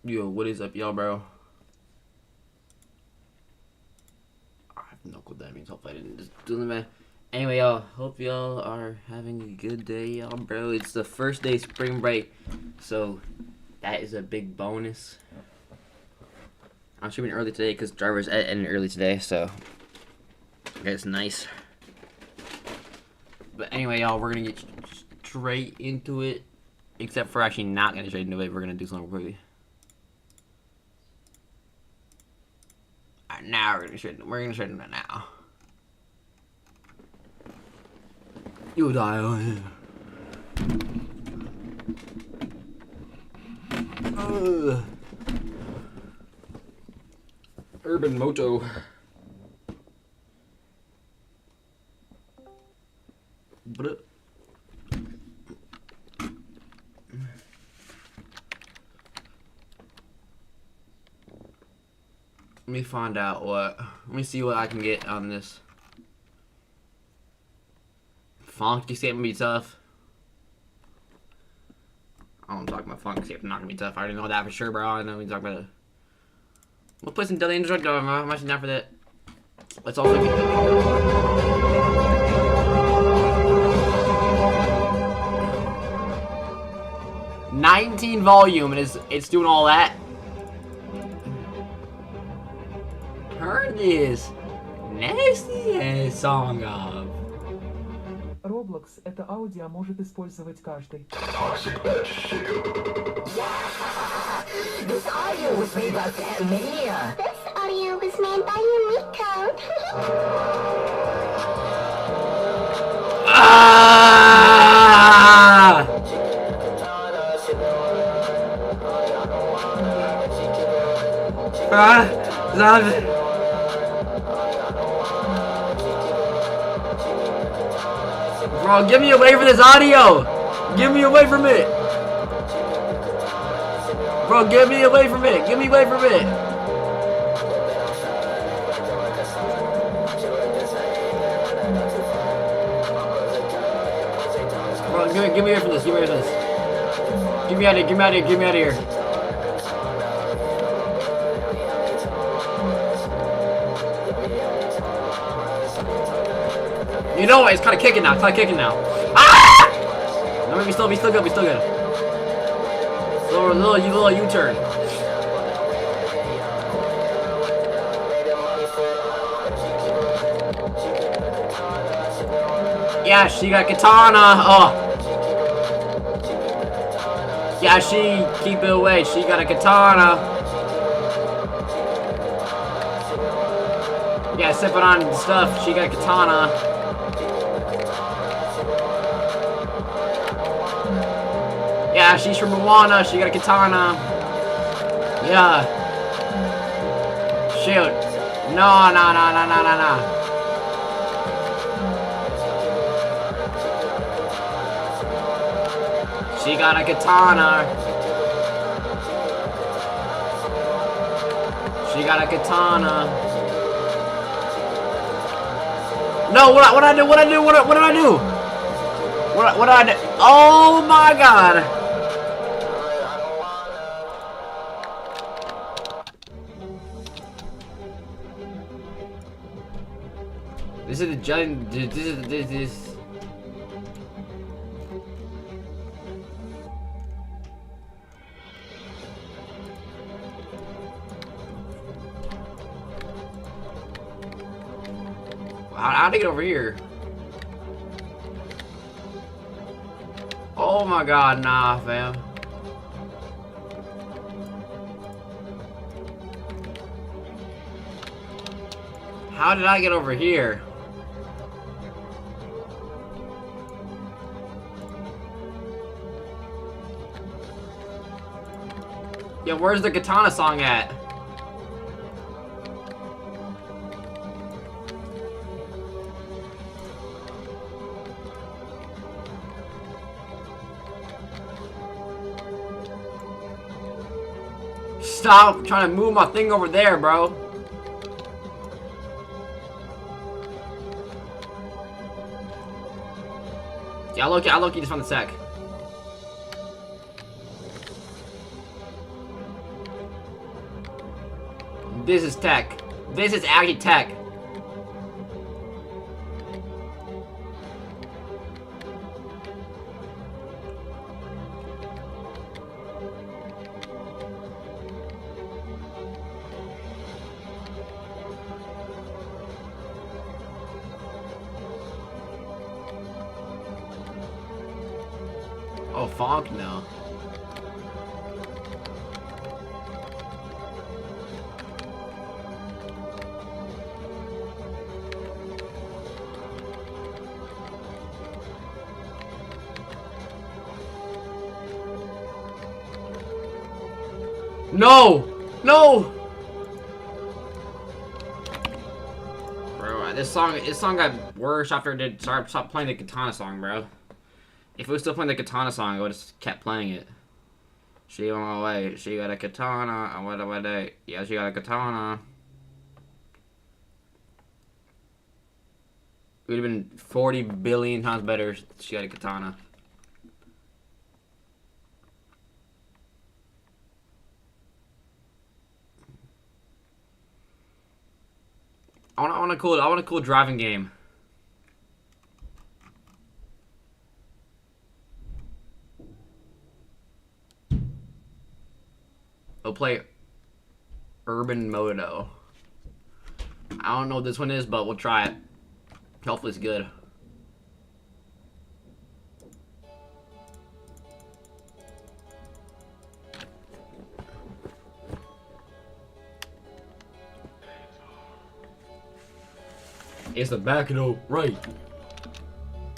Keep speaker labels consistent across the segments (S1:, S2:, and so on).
S1: Yo, what is up, y'all, bro? I have no clue what that means. Hopefully I didn't just do the man. Anyway, y'all, hope y'all are having a good day, y'all, bro. It's the first day of spring break, so that is a big bonus. I'm streaming early today because drivers ended early today, so it's nice. But anyway, y'all, we're gonna get straight into it. Except for actually not gonna straight into it, we're gonna do something quickly. Alright, now we're gonna straight into it now. You die on here. Urban Moto. But let me find out what. Let me see what I can get on this. Funk escape gonna be tough. I don't talk about funk escape. Not gonna be tough. I already know that for sure, bro. I know we talk about it. We'll play some Deadly Instruct though. I'm actually down for that. Let's also get 19 volume and it's doing all that. Turn this nasty ass song off.
S2: Roblox — это аудио может использовать каждый.
S3: This audio was made by Phas. This audio was made by Yumiko.
S1: Ah! Bro, get me away from this audio! Get me away from it! Bro, get me away from it! Get me away from it! Bro, get me away from this, get me away from this. Get me out of here, get me out of here, get me out of here. You know what? It's kind of kicking now. It's kind of kicking now. Ah! No, we still good. We still good. Little U-turn. Yeah, she got katana. Oh. Yeah, she keep it away. She got a katana. Yeah, sipping on stuff. She got a katana. Yeah, she's from Moana. She got a katana. Yeah. Shoot. No. She got a katana. She got a katana. No, what I do? What did I do? What did I do? What did I do? Oh my god. This is the giant. This. How'd I get over here? Oh my god, nah, fam. How did I get over here? Yeah, where's the katana song at? Stop trying to move my thing over there, bro. Yeah, I look just found the sec. This is tech. This is actually tech. Oh, funk no. No! No! Bro, this song got worse after I stopped playing the Katana song, bro. If it was still playing the Katana song, I would have just kept playing it. She went away. She got a katana. I went away. Yeah, she got a katana. It would have been 40 billion times better if she got a katana. I want a cool driving game. I'll play Urban Moto. I don't know what this one is, but we'll try it. Hopefully it's good. It's the back of the right.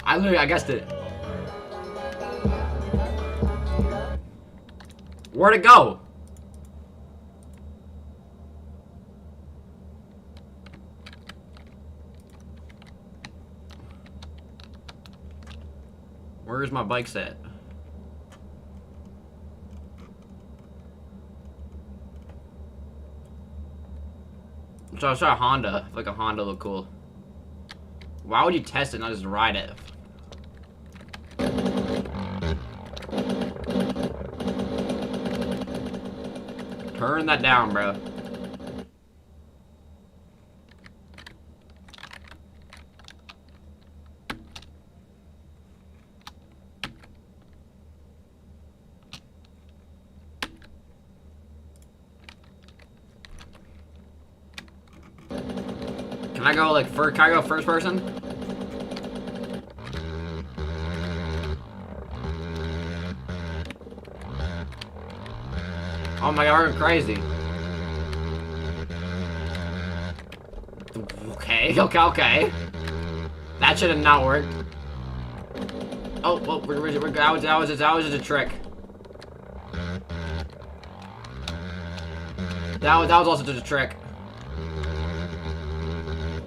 S1: I guessed it. Where'd it go? Where's my bike set? Let's try a Honda. I feel like a Honda look cool. Why would you test it, not just ride it? Turn that down, bro. Can I go like first? Can I go first person? Oh my god, I'm crazy. Okay. That should have not worked. Oh, well, that was just a trick. That was also just a trick.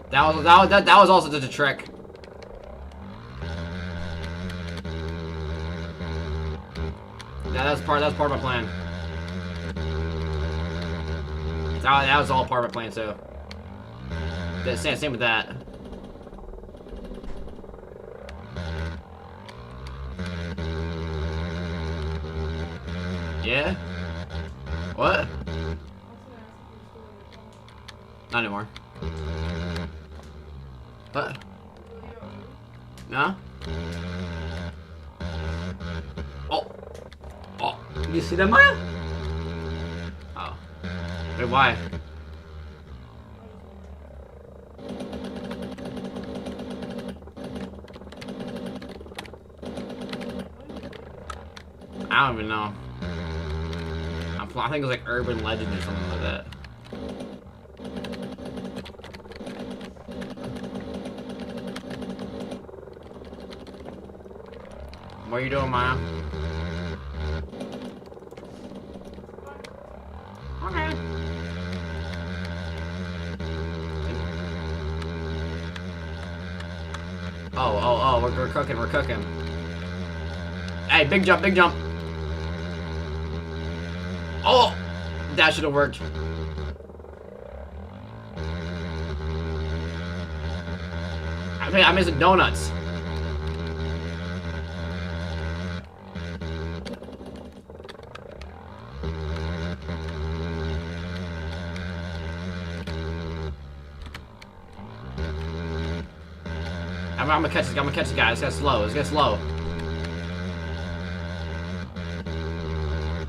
S1: That was also just a trick. That's part of my plan. That was all part of my plan too. Same with that. Yeah? What? Not anymore. What? No? Oh, you see that, Maya? Oh. Wait, why? I don't even know. I think it was like Urban Legend or something like that. What are you doing, Maya? Okay. Oh, we're cooking. Hey, big jump. Oh, that should have worked. I missed the donuts. I'm gonna catch this guy. I'm gonna catch this guy. Let's get slow. Let's get slow.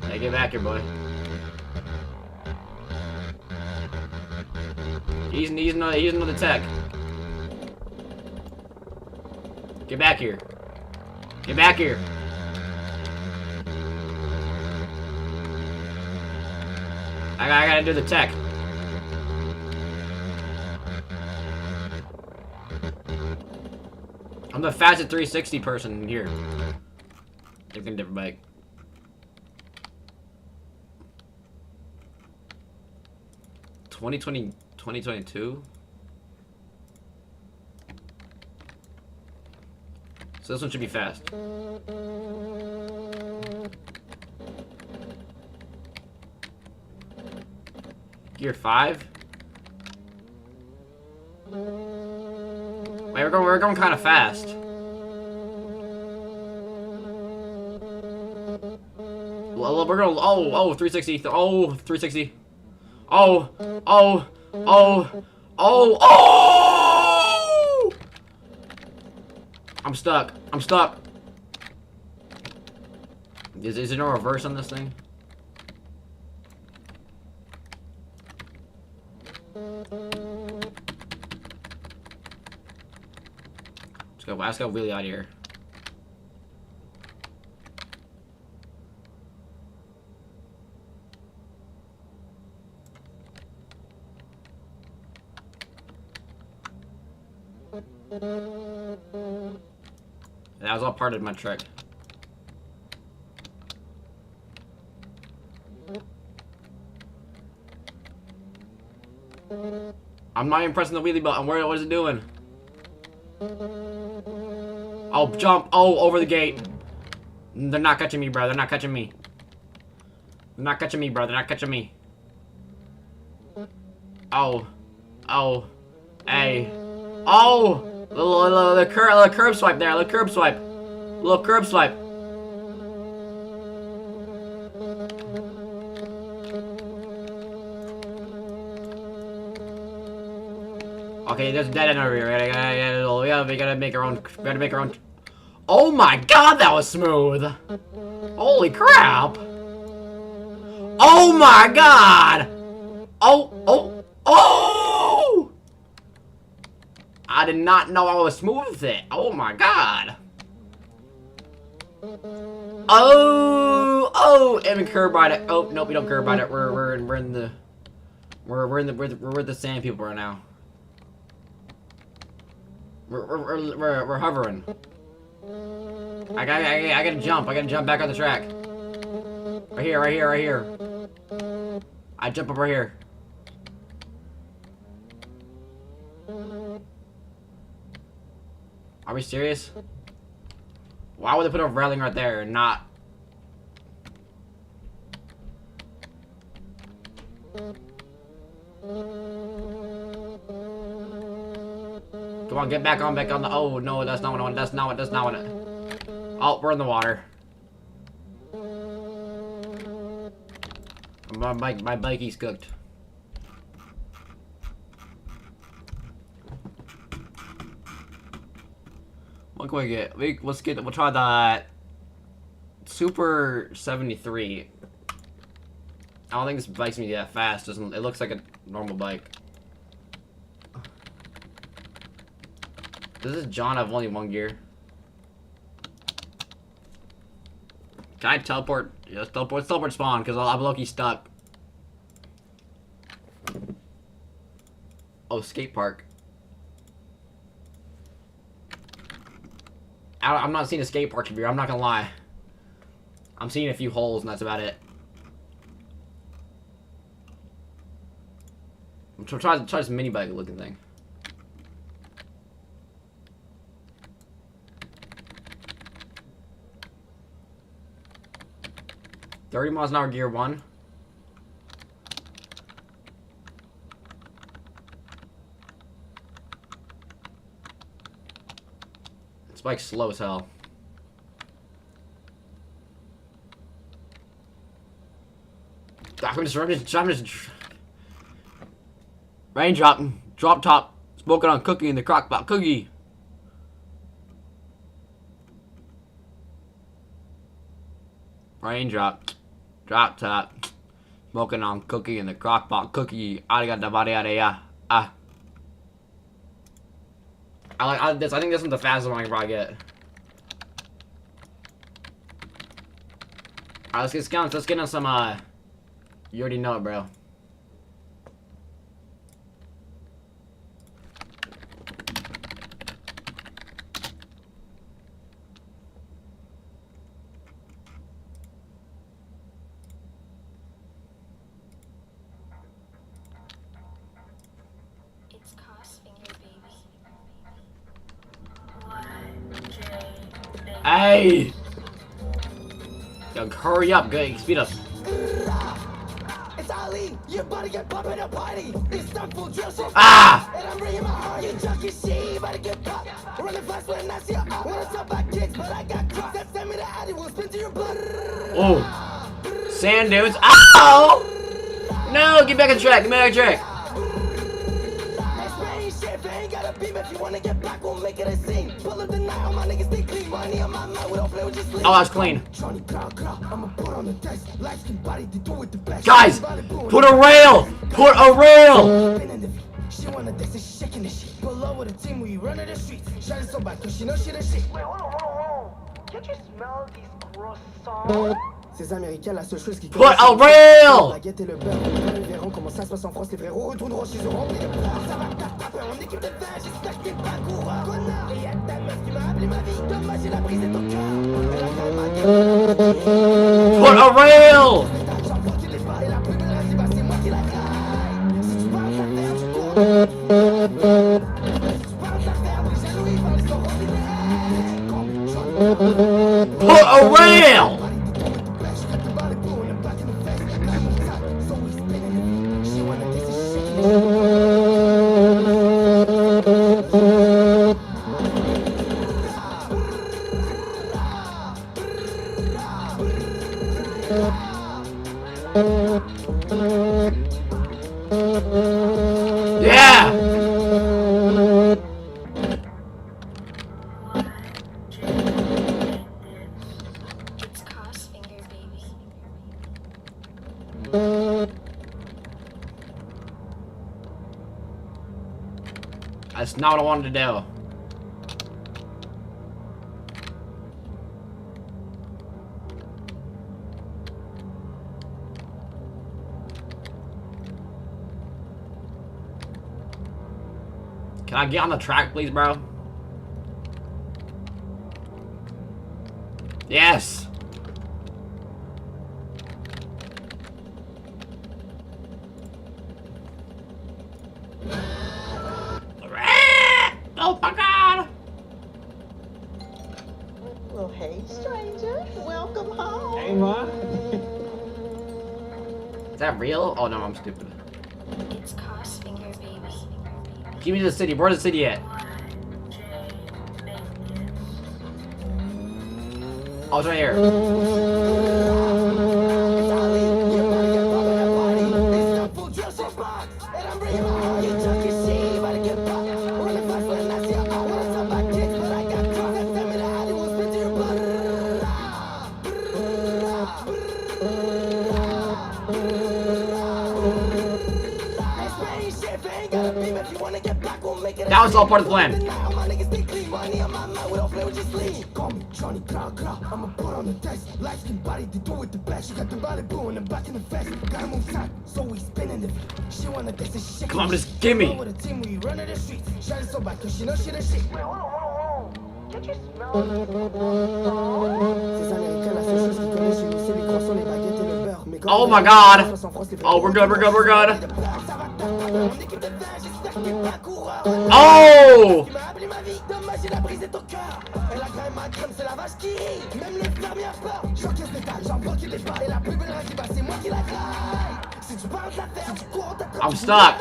S1: Hey, get back here, boy. He's another tech. Get back here. Get back here. I gotta do the tech. I'm the fastest 360 person here. Taking a different bike. (2020) 2022. So this one should be fast. Gear 5. Wait, we're going kind of fast. Well, we're going. Oh, 360. Oh, 360. Oh. I'm stuck. Is there no reverse on this thing? Let's go wheelie out of here. That was all part of my trick. I'm not even pressing the wheelie button. What is it doing? Oh, jump. Oh, over the gate. They're not catching me, bro. They're not catching me. They're not catching me, bro. They're not catching me. Oh. Oh. Hey. Oh! Little curb swipe there. Little curb swipe. Little curb swipe. Okay, there's a dead end over here. We gotta make our own. We gotta make our own. Oh my god, that was smooth! Holy crap! Oh my god! Oh! I did not know I was smooth with it. Oh my god! Oh! And we curb ride it. Oh nope, we don't curb ride it. We're in the sand people right now. We're hovering. I gotta jump. I gotta jump back on the track. Right here. I jump up right here. Are we serious? Why would they put a railing right there and not? Come on, get back on the. Oh no, that's not what. That's not what. Oh, we're in the water. My bikey's cooked. What can we get? We'll try that Super 73. I don't think this bike's gonna be that fast. It looks like a normal bike. Does this John have only one gear? Can I teleport? Yeah, let's teleport spawn, because I'm low-key stuck. Oh, skate park. I'm not seeing a skate park here, I'm not gonna lie. I'm seeing a few holes, and that's about it. I'm trying this mini bike looking thing. $30 miles an hour gear 1. This bike's slow as hell. I'm just raindrop, drop top, smoking on cookie in the crock pot cookie. Raindrop. Drop top. Smoking on cookie in the crock pot. Cookie. Arigato, ya. Ah. I like this. I think this one's the fastest one I can probably get. Alright, let's get on some, you already know it, bro.
S3: It's phas finger, baby.
S1: Hey! Yo, hurry up, good, speed up.
S4: It's Ali, you're about to get popped in a party. It's time for drill shit.
S1: Ah!
S4: And I'm bringing my heart, you junkie shit, you about to get popped. Running fast when I see you out. Wanna talk about kicks, but I got crossed. That send me the addy, will spin to your blood.
S1: Oh. Sand dunes. Ow! No, get back on track, get back on track.
S4: Ain't got a beam if you wanna get back, we'll make it a scene. Pull up the night, all my niggas stay clean. Money on my mind, we don't play with your sleep.
S1: Oh, that's clean.
S4: I'ma put on the dice. Light skin body to do with the best.
S1: Guys, put a rail! Put a rail!
S4: She wanna dance and she shaking the shit. Pull up with a team, we run the streets. Shine so bad, cause she know she the shit.
S5: Wait, hold on. Can't you smell these croissants?
S4: Ces Américains, la seule chose qui
S1: Put a rail!
S4: baguette et le beurre. Ils verront comment ça se passe en France. Les frérots retourneront chez eux remplis de peur. Ça va taper en équipe de vin. J'espère que t'es pas coureur. Connard. Et y'a ta meuf qui m'a appelé ma vie. Dommage, elle a brisé ton cœur. Elle a fait ma gueule.
S1: Put a rail!
S4: J'envoie qu'il est pas. Et la plus belle rêve, bah c'est moi qui la graille. Si tu parles d'affaires, tu tournes. Si tu parles d'affaires, les jaloux, ils parlent, ils sont ordinaires.
S1: Put a rail! Yeah!
S3: It's phas finger, baby.
S1: That's not what I wanted to do. Can I get on the track, please, bro? Yes! Oh my god!
S6: Well, hey, stranger. Welcome home.
S7: Hey, Ma.
S1: Is that real? Oh no, I'm stupid.
S3: It's phas finger, baby.
S1: Give me the city. Where's the city at? Oh, it's right here.
S4: It's Ali, you're about to get popped in a party. It's time for drill shit box. And I'm bringing my heart, you junkie shit, you about to get popped. Running fast when I see you out. Wanna talk about kicks, but I got crossed. That send me the addy, will spin to your blood.
S1: That was all part of the plan. Come on, just gimme.
S5: Wait, hold on. Can't you smell these croissants?
S1: Oh my god. Oh, we're good, we're good, we're good. Oh! I'm stuck.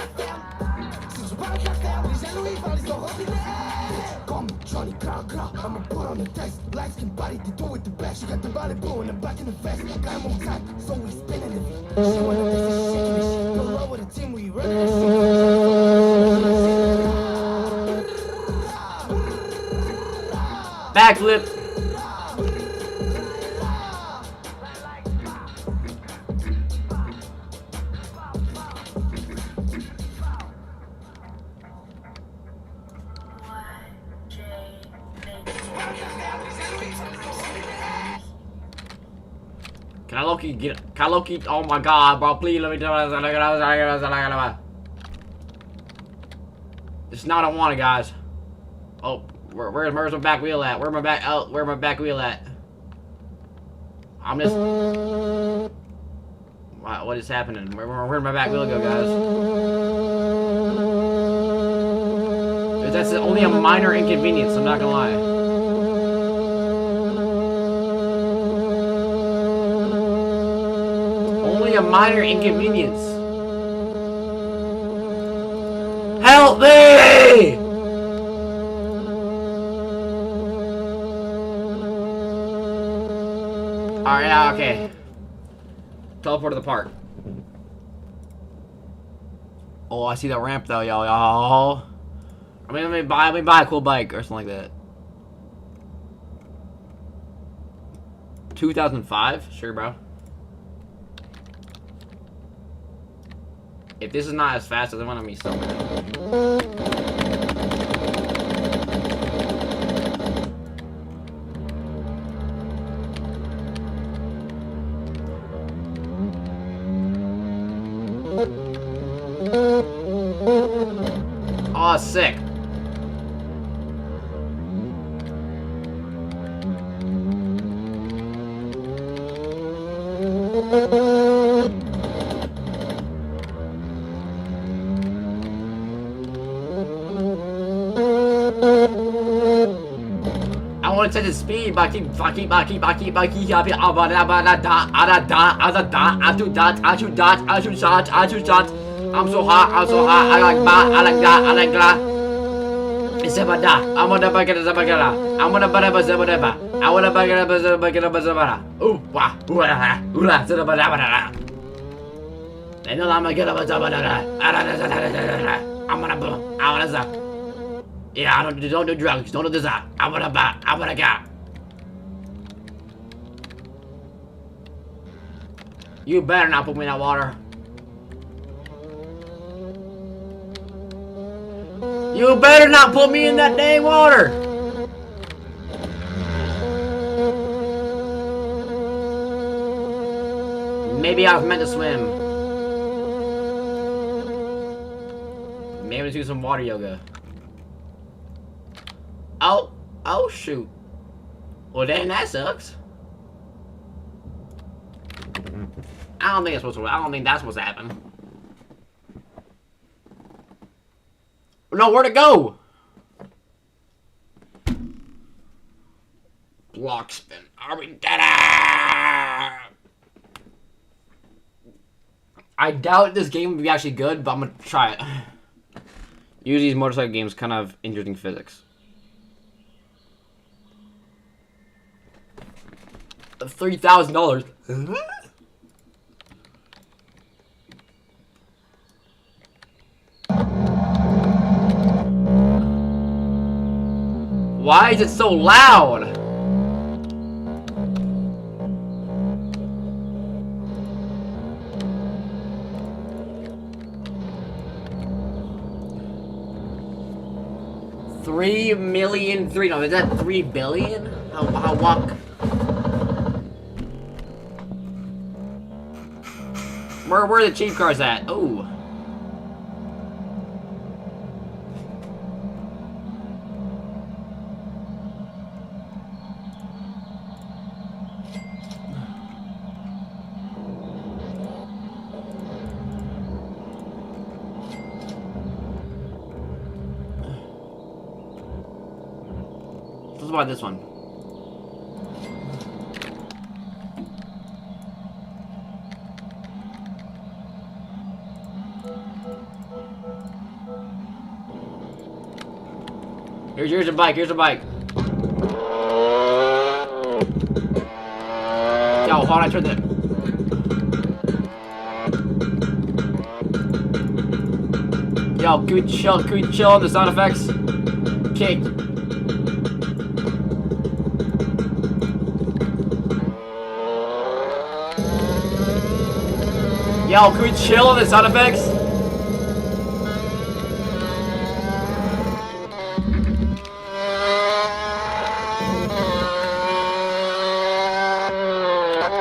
S4: I'ma put on the dice, light skin body to do with the best. She got the body blue in the back in the vest. Got him on tight, so we spinning it. She wanna dance and she shaking this shit. Pull up with a team, we running this shit.
S1: Backflip. Can I low-key get... Can I low-key... Oh my god, bro. Please let me... This is not what I wanted, guys. Oh, where's my back wheel at? Where's my back... Oh, where's my back wheel at? I'm just... Wow, what is happening? Where'd my back wheel go, guys? That's only a minor inconvenience, I'm not gonna lie. Only a minor inconvenience. Help me! Alright, yeah, okay. Teleport to the park. Oh, I see that ramp though, y'all. I mean, let me buy a cool bike or something like that. 2005? Sure, bro. If this is not as fast as I want to be somewhere. Oh, sick. I want to set the speed, but I keep. I shoot shots. I'm so hot. I like that. It's about that. I'm gonna back it up. I'm gonna back it up. I wanna back it up. Ooh, wah, ooh, and then I'm gonna get up. I'm gonna zap. Yeah, don't do drugs. Don't do this. I'm gonna get. You better not put me in that water. You better not put me in that dang water! Maybe I was meant to swim. Maybe let's do some water yoga. Oh shoot. Well dang, that sucks. I don't think that's supposed to happen. No, where'd it go? Block spin. Are we dead? I doubt this game would be actually good, but I'm gonna try it. Usually these motorcycle games kind of interesting physics. $3,000. Why is it so loud? $3,000,000. No, is that 3 billion? How walk? Where are the cheap cars at? Oh. Let's buy this one. Here's a bike. Yo, hold on, I turned it. Yo, can we chill on the sound effects? Okay. Yo, can we chill on the sound effects?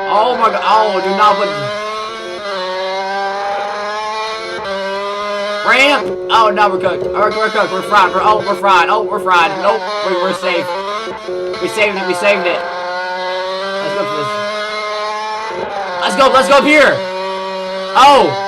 S1: Oh my god. Oh, do not put... Ramp! Oh, no, we're cooked. We're cooked. We're fried. We're fried. Oh, we're fried. Nope. We're safe. We saved it. We saved it. Let's go for this. Let's go up here. Oh!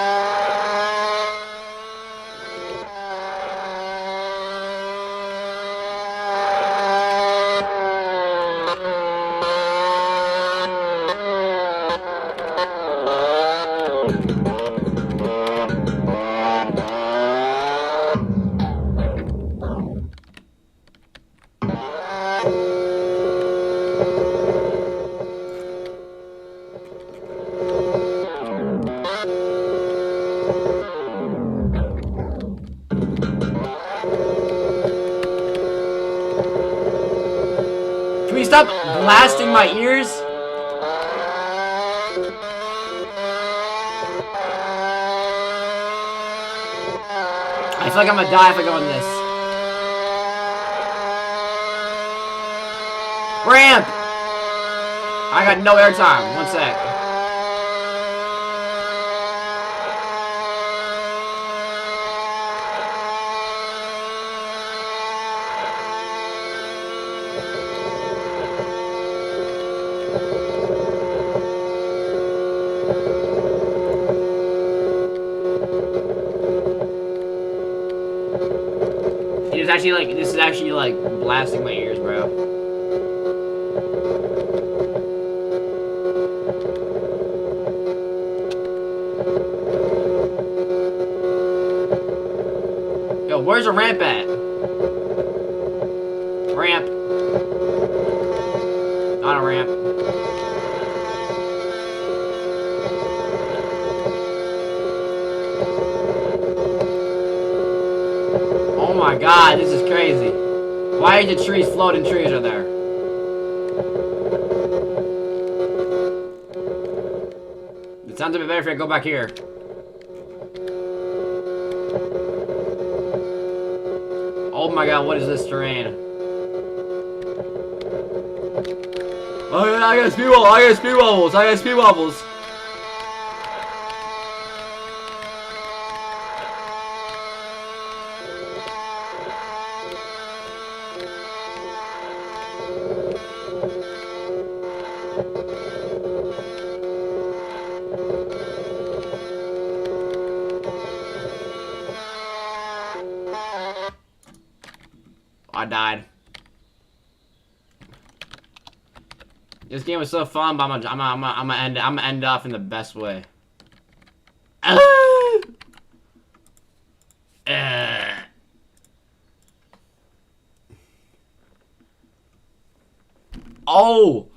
S1: Can we stop blasting my ears? I feel like I'm gonna die if I go on this. Ramp! I got no airtime. One sec. This is actually like blasting my ears, bro. Yo, where's the ramp at? Ramp. Not a ramp. Oh my god, this is crazy. Why are the trees floating trees are there? It sounds a bit better if I go back here. Oh my god, what is this terrain? Oh, I got speed wobbles, I got speed wobbles, I got speed wobbles. I died. This game was so fun, but I'm gonna end off in the best way. Oh!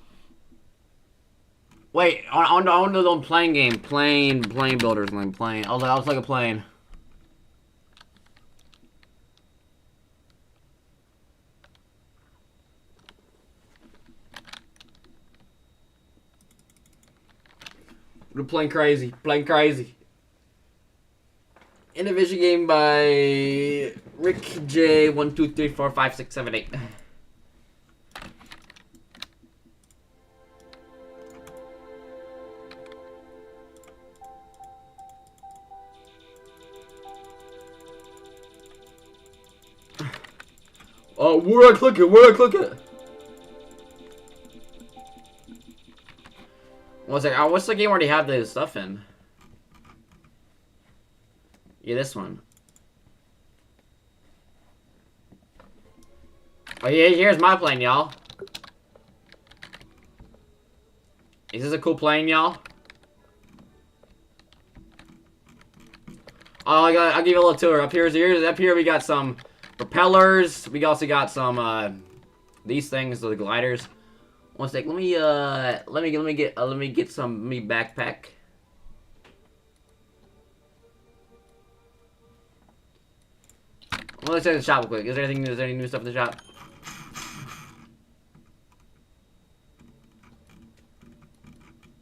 S1: Wait, I want to do the plane game. Plane builders, like plane. I was like a plane. We're playing crazy. Playing crazy. Innovision game by Rick J. 1, 2, 3, 4, 5, 6, 7, 8. Oh, where do I click it? Where do I click it? One second. What's the game already have this stuff in? Yeah, this one. Oh, yeah, here's my plane, y'all. Is this a cool plane, y'all? Oh, I'll give you a little tour. Up here we got some propellers. We also got some these things, the gliders. One sec. Let me get some backpack. Well, let's check the shop real quick. Is there any new stuff in the shop?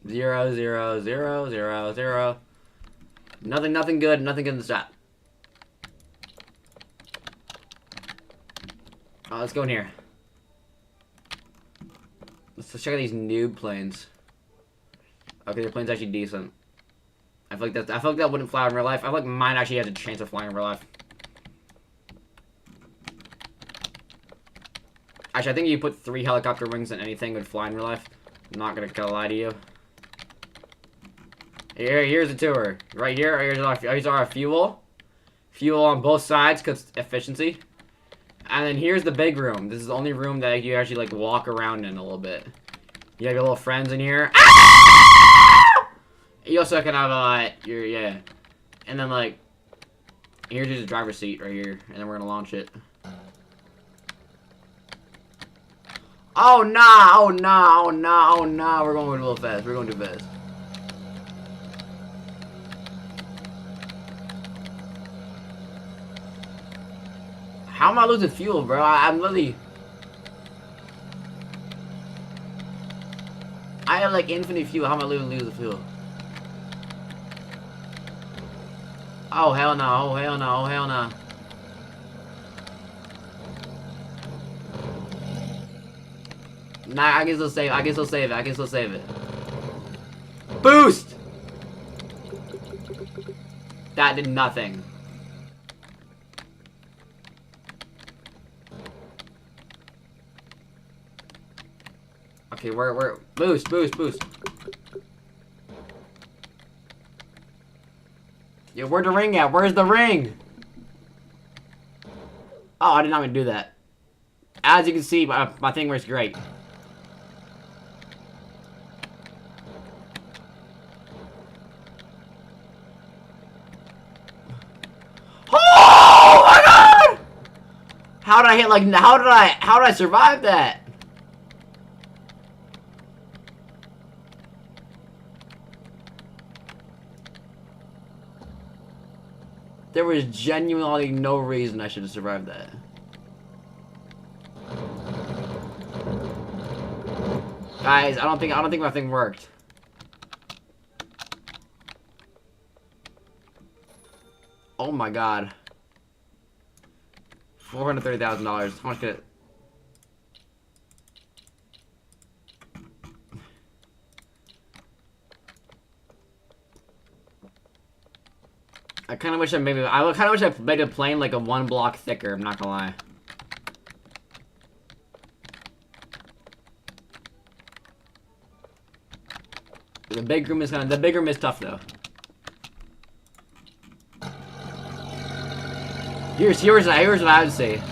S1: Zero, zero, zero, zero, zero. Nothing good in the shop. Oh, let's go in here. Let's check out these noob planes. Okay, the plane's actually decent. I feel like that wouldn't fly in real life. I feel like mine actually has a chance of flying in real life. Actually, I think if you put 3 helicopter wings in anything, it would fly in real life. I'm not gonna lie to you. Here's the tour. Right here, here's our fuel. Fuel on both sides, because efficiency. And then here's the big room. This is the only room that you actually, like, walk around in a little bit. You have your little friends in here. You also can have, yeah. And then, like, here's just a driver's seat right here. And then we're gonna launch it. Oh, nah, oh, nah, oh, nah, oh, nah. We're going a little fast. We're going too fast. How am I losing fuel, bro? I'm literally... I have, like, infinite fuel. How am I losing fuel? Oh, hell no. Oh, hell no. Oh, hell no. Nah, I can still save it. I can still save it. I can still save it. Boost! That did nothing. Okay, we're boost. Yeah, where's the ring at? Where's the ring? Oh, I did not even do that. As you can see, my thing works great. Oh my god! How did I hit like? How did I survive that? There was genuinely no reason I should have survived that. Guys, I don't think my thing worked. Oh my god. $430,000. How much could it? I kind of wish I made a plane like a 1 block thicker. I'm not gonna lie. The big room is tough though. Here's what I would say.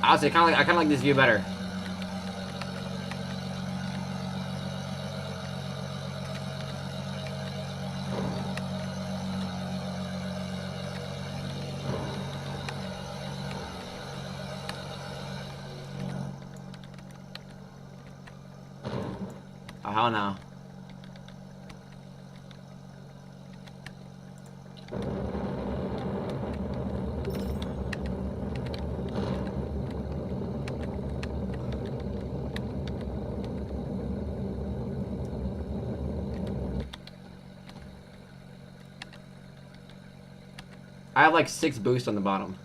S1: Honestly, I kind of like this view better. Oh, hell no. I have like 6 boosts on the bottom.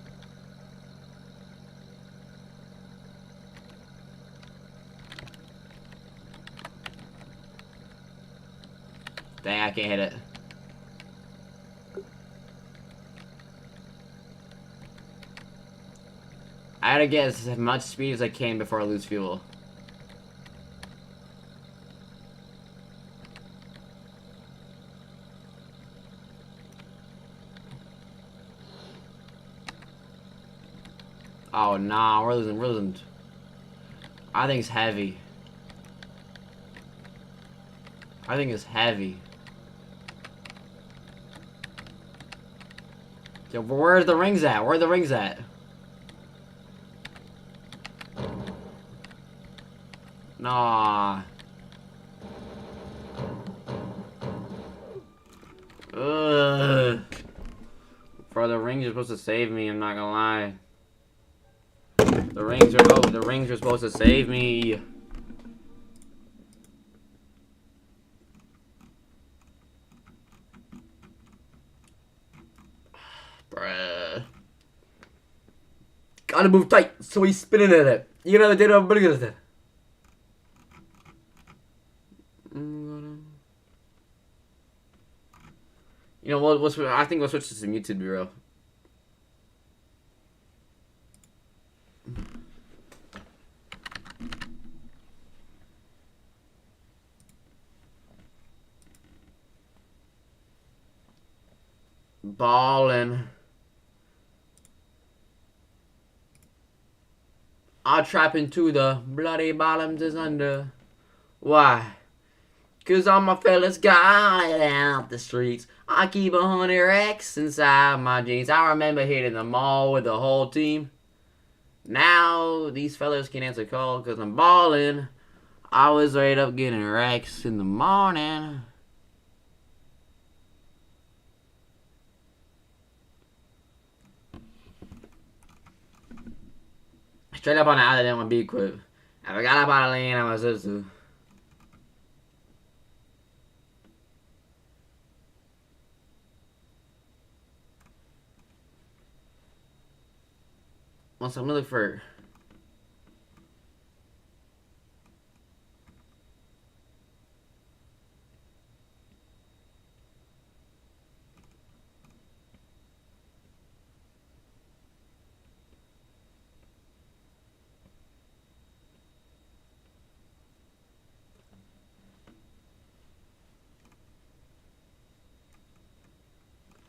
S1: Dang, I can't hit it. I gotta get as much speed as I can before I lose fuel. Oh, nah, we're losing. I think it's heavy. I think it's heavy. Yo, where's the rings at? Where are the rings at? Nah. Ugh. Bro, the rings are supposed to save me, I'm not gonna lie. The rings are, oh, the rings are supposed to save me. Bruh. Gotta move tight, so he's spinning at it. You gotta do it, good at it. You know what? I think we'll switch to some YouTube Bureau. Ballin'. I'll trap into the bloody bottoms is under. Why? Cause all my fellas got it out the streets. I keep 100 racks inside my jeans. I remember hitting the mall with the whole team. Now these fellas can answer call cause I'm ballin'. I was right up getting racks in the morning. Straight up on the island, didn't want to be equipped. I forgot about a lane, I was supposed to. Once I'm looking for.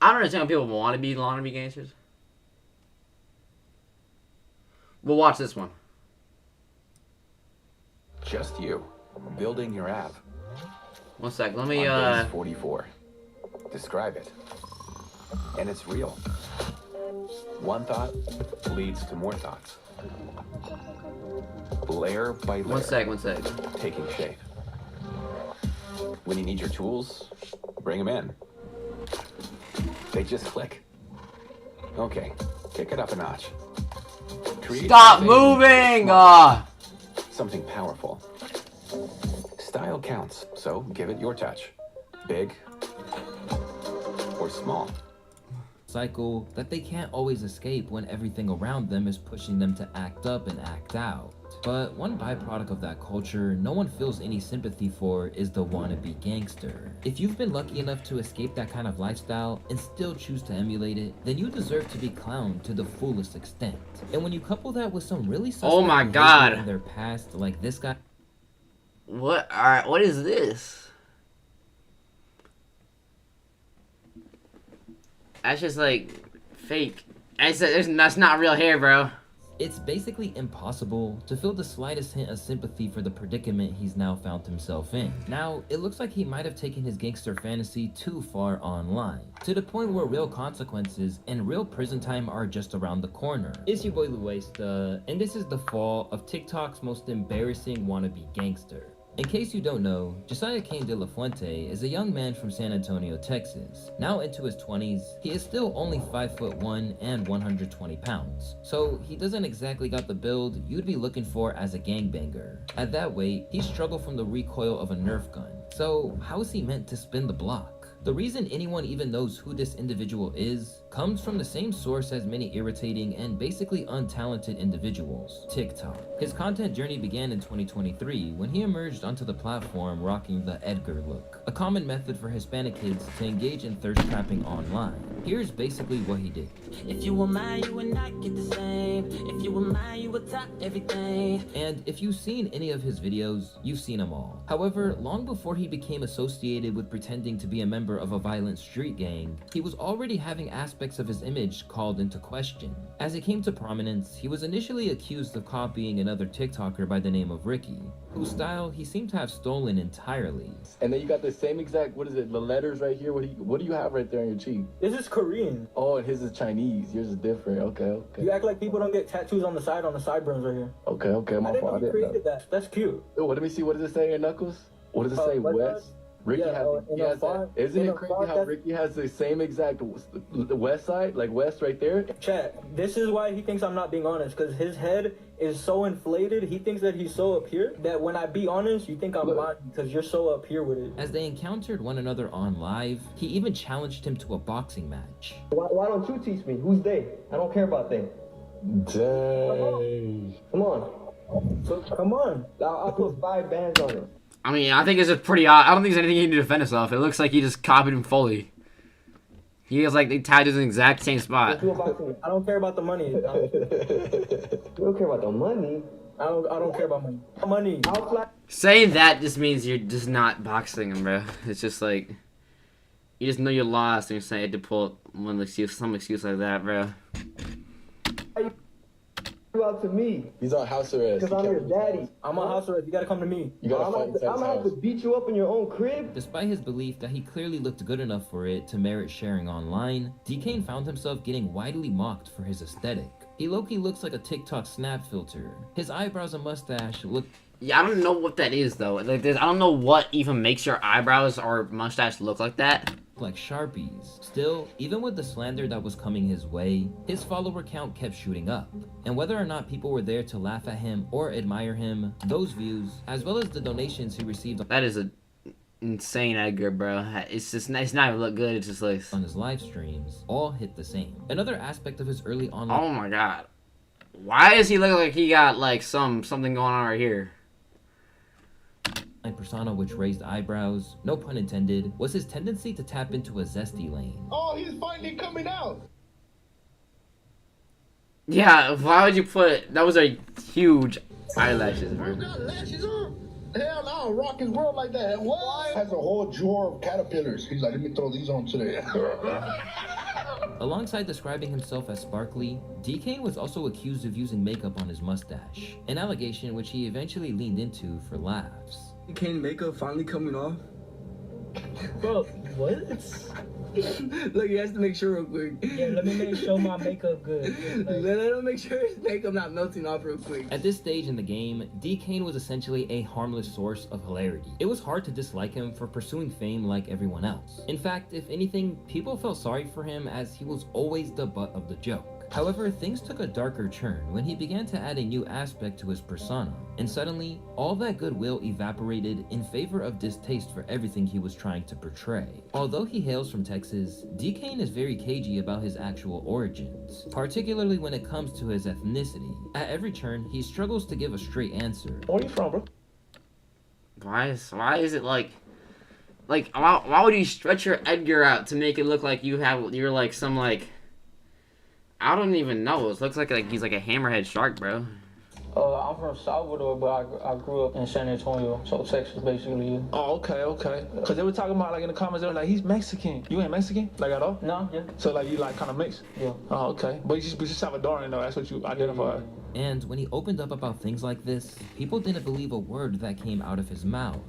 S1: I don't understand when people want to be gangsters. We'll watch this one.
S7: Just you, building your app.
S1: One sec, let me,
S7: On base 44. Describe it. And it's real. One thought leads to more thoughts. Layer by layer.
S1: One sec.
S7: Taking shape. When you need your tools, bring them in. They just click. Okay, kick it up a notch. Create
S1: stop moving!
S7: Something powerful. Style counts, so give it your touch. Big or small.
S8: Cycle that they can't always escape when everything around them is pushing them to act up and act out. But one byproduct of that culture no one feels any sympathy for is the wannabe gangster. If you've been lucky enough to escape that kind of lifestyle and still choose to emulate it, then you deserve to be clowned to the fullest extent. And when you couple that with some really suspect
S1: oh my god
S8: in their past, like this guy.
S1: What? Alright, what is this? That's just like fake. That's not real hair, bro.
S8: It's basically impossible to feel the slightest hint of sympathy for the predicament he's now found himself in. Now, it looks like he might have taken his gangster fantasy too far online, to the point where real consequences and real prison time are just around the corner. It's your boy Luesta, and this is the fall of TikTok's most embarrassing wannabe gangster. In case you don't know, Josiah Cain de la Fuente is a young man from San Antonio, Texas. Now into his 20s, he is still only 5'1" and 120 pounds. So he doesn't exactly got the build you'd be looking for as a gangbanger. At that weight, he struggled from the recoil of a Nerf gun. So how is he meant to spin the block? The reason anyone even knows who this individual is comes from the same source as many irritating and basically untalented individuals, TikTok. His content journey began in 2023 when he emerged onto the platform rocking the Edgar look, a common method for Hispanic kids to engage in thirst trapping online. Here's basically what he did.
S9: If you were mine, you would not get the same. If you were mine, you would top everything.
S8: And if you've seen any of his videos, you've seen them all. However, long before he became associated with pretending to be a member of a violent street gang, he was already having aspects of his image called into question. As it came to prominence, he was initially accused of copying another TikToker by the name of Ricky, whose style he seemed to have stolen entirely.
S10: And then you got the same exact, what is it, the letters right here? What do you have right there on your cheek?
S11: This is Korean.
S10: Oh, and his is Chinese. Yours is different. Okay.
S11: You act like people don't get tattoos on the sideburns right here.
S10: Okay, my fault.
S11: I didn't know you created that. That's cute.
S10: Oh, let me see. What does it say here, Knuckles? What does it say? West Ricky
S11: Yeah,
S10: has that. Isn't it crazy how Ricky has the same exact the west side, like west right there?
S11: Chat, this is why he thinks I'm not being honest, because his head is so inflated. He thinks that he's so up here that when I be honest, you think I'm lying because you're so up here with it.
S8: As they encountered one another on live, he even challenged him to a boxing match.
S12: Why don't you teach me? Who's they? I don't care about them.
S10: Dang.
S12: Come on.
S11: So, come on.
S12: I'll put 5 bands on it.
S1: I mean, I think it's just pretty odd. I don't think there's anything he can do to defend himself. It looks like he just copied him fully. He has like the tattoos in the exact same spot.
S11: I don't care about the money.
S12: You don't care about the money?
S11: I don't care about money. Money.
S1: Saying that just means you're just not boxing him, bro. It's just like you just know you're lost and you're saying to pull some excuse like that, bro.
S12: You out to me.
S10: He's on house arrest.
S12: Because I'm your daddy.
S11: I'm on house arrest. You gotta come to me.
S10: You gotta fight inside
S12: I'm gonna have to beat you up in your own crib.
S8: Despite his belief that he clearly looked good enough for it to merit sharing online, D-Kane found himself getting widely mocked for his aesthetic. He low-key looks like a TikTok snap filter. His eyebrows and mustache look...
S1: Yeah, I don't know what that is though. Like, I don't know what even makes your eyebrows or mustache look like that.
S8: Like Sharpies. Still, even with the slander that was coming his way, his follower count kept shooting up. And whether or not people were there to laugh at him or admire him, those views, as well as the donations he received...
S1: That is a insane Edgar, bro. It's not even look good. It's just like...
S8: on his live streams, all hit the same. Another aspect of his early online...
S1: Oh my god. Why does he look like he got like something going on right here?
S8: persona which raised eyebrows, no pun intended, was his tendency to tap into a zesty lane.
S13: Oh, he's finally coming out!
S1: Yeah, why would you put... That was a huge eyelashes, bro.
S13: You got lashes on? Hell no, I don't rock his world like that. What? Has a whole drawer of caterpillars. He's like, let me throw these on today.
S8: Alongside describing himself as sparkly, D-Kane was also accused of using makeup on his mustache, an allegation which he eventually leaned into for laughs.
S14: D-Kane makeup finally coming off?
S11: Bro, what?
S14: Look, he has to make sure real quick.
S11: Yeah, let me make sure my makeup good.
S14: Like, let him make sure his makeup not melting off real quick.
S8: At this stage in the game, D-Kane was essentially a harmless source of hilarity. It was hard to dislike him for pursuing fame like everyone else. In fact, if anything, people felt sorry for him as he was always the butt of the joke. However, things took a darker turn when he began to add a new aspect to his persona, and suddenly, all that goodwill evaporated in favor of distaste for everything he was trying to portray. Although he hails from Texas, D-Kane is very cagey about his actual origins, particularly when it comes to his ethnicity. At every turn, he struggles to give a straight answer.
S12: Where are you from, bro?
S1: Why is it like why would you stretch your Edgar out to make it look like you're like some like... I don't even know. It looks like he's like a hammerhead shark, bro.
S11: I'm from Salvador, but I grew up in San Antonio, so Texas, basically.
S10: Oh, okay. Because they were talking about, like, in the comments, they were like, he's Mexican. You ain't Mexican? Like, at all?
S11: No, yeah.
S10: So, like, you, like, kind of mixed?
S11: Yeah.
S10: Oh, okay. But you're Salvadorian, though. That's what you identify.
S8: And when he opened up about things like this, people didn't believe a word that came out of his mouth.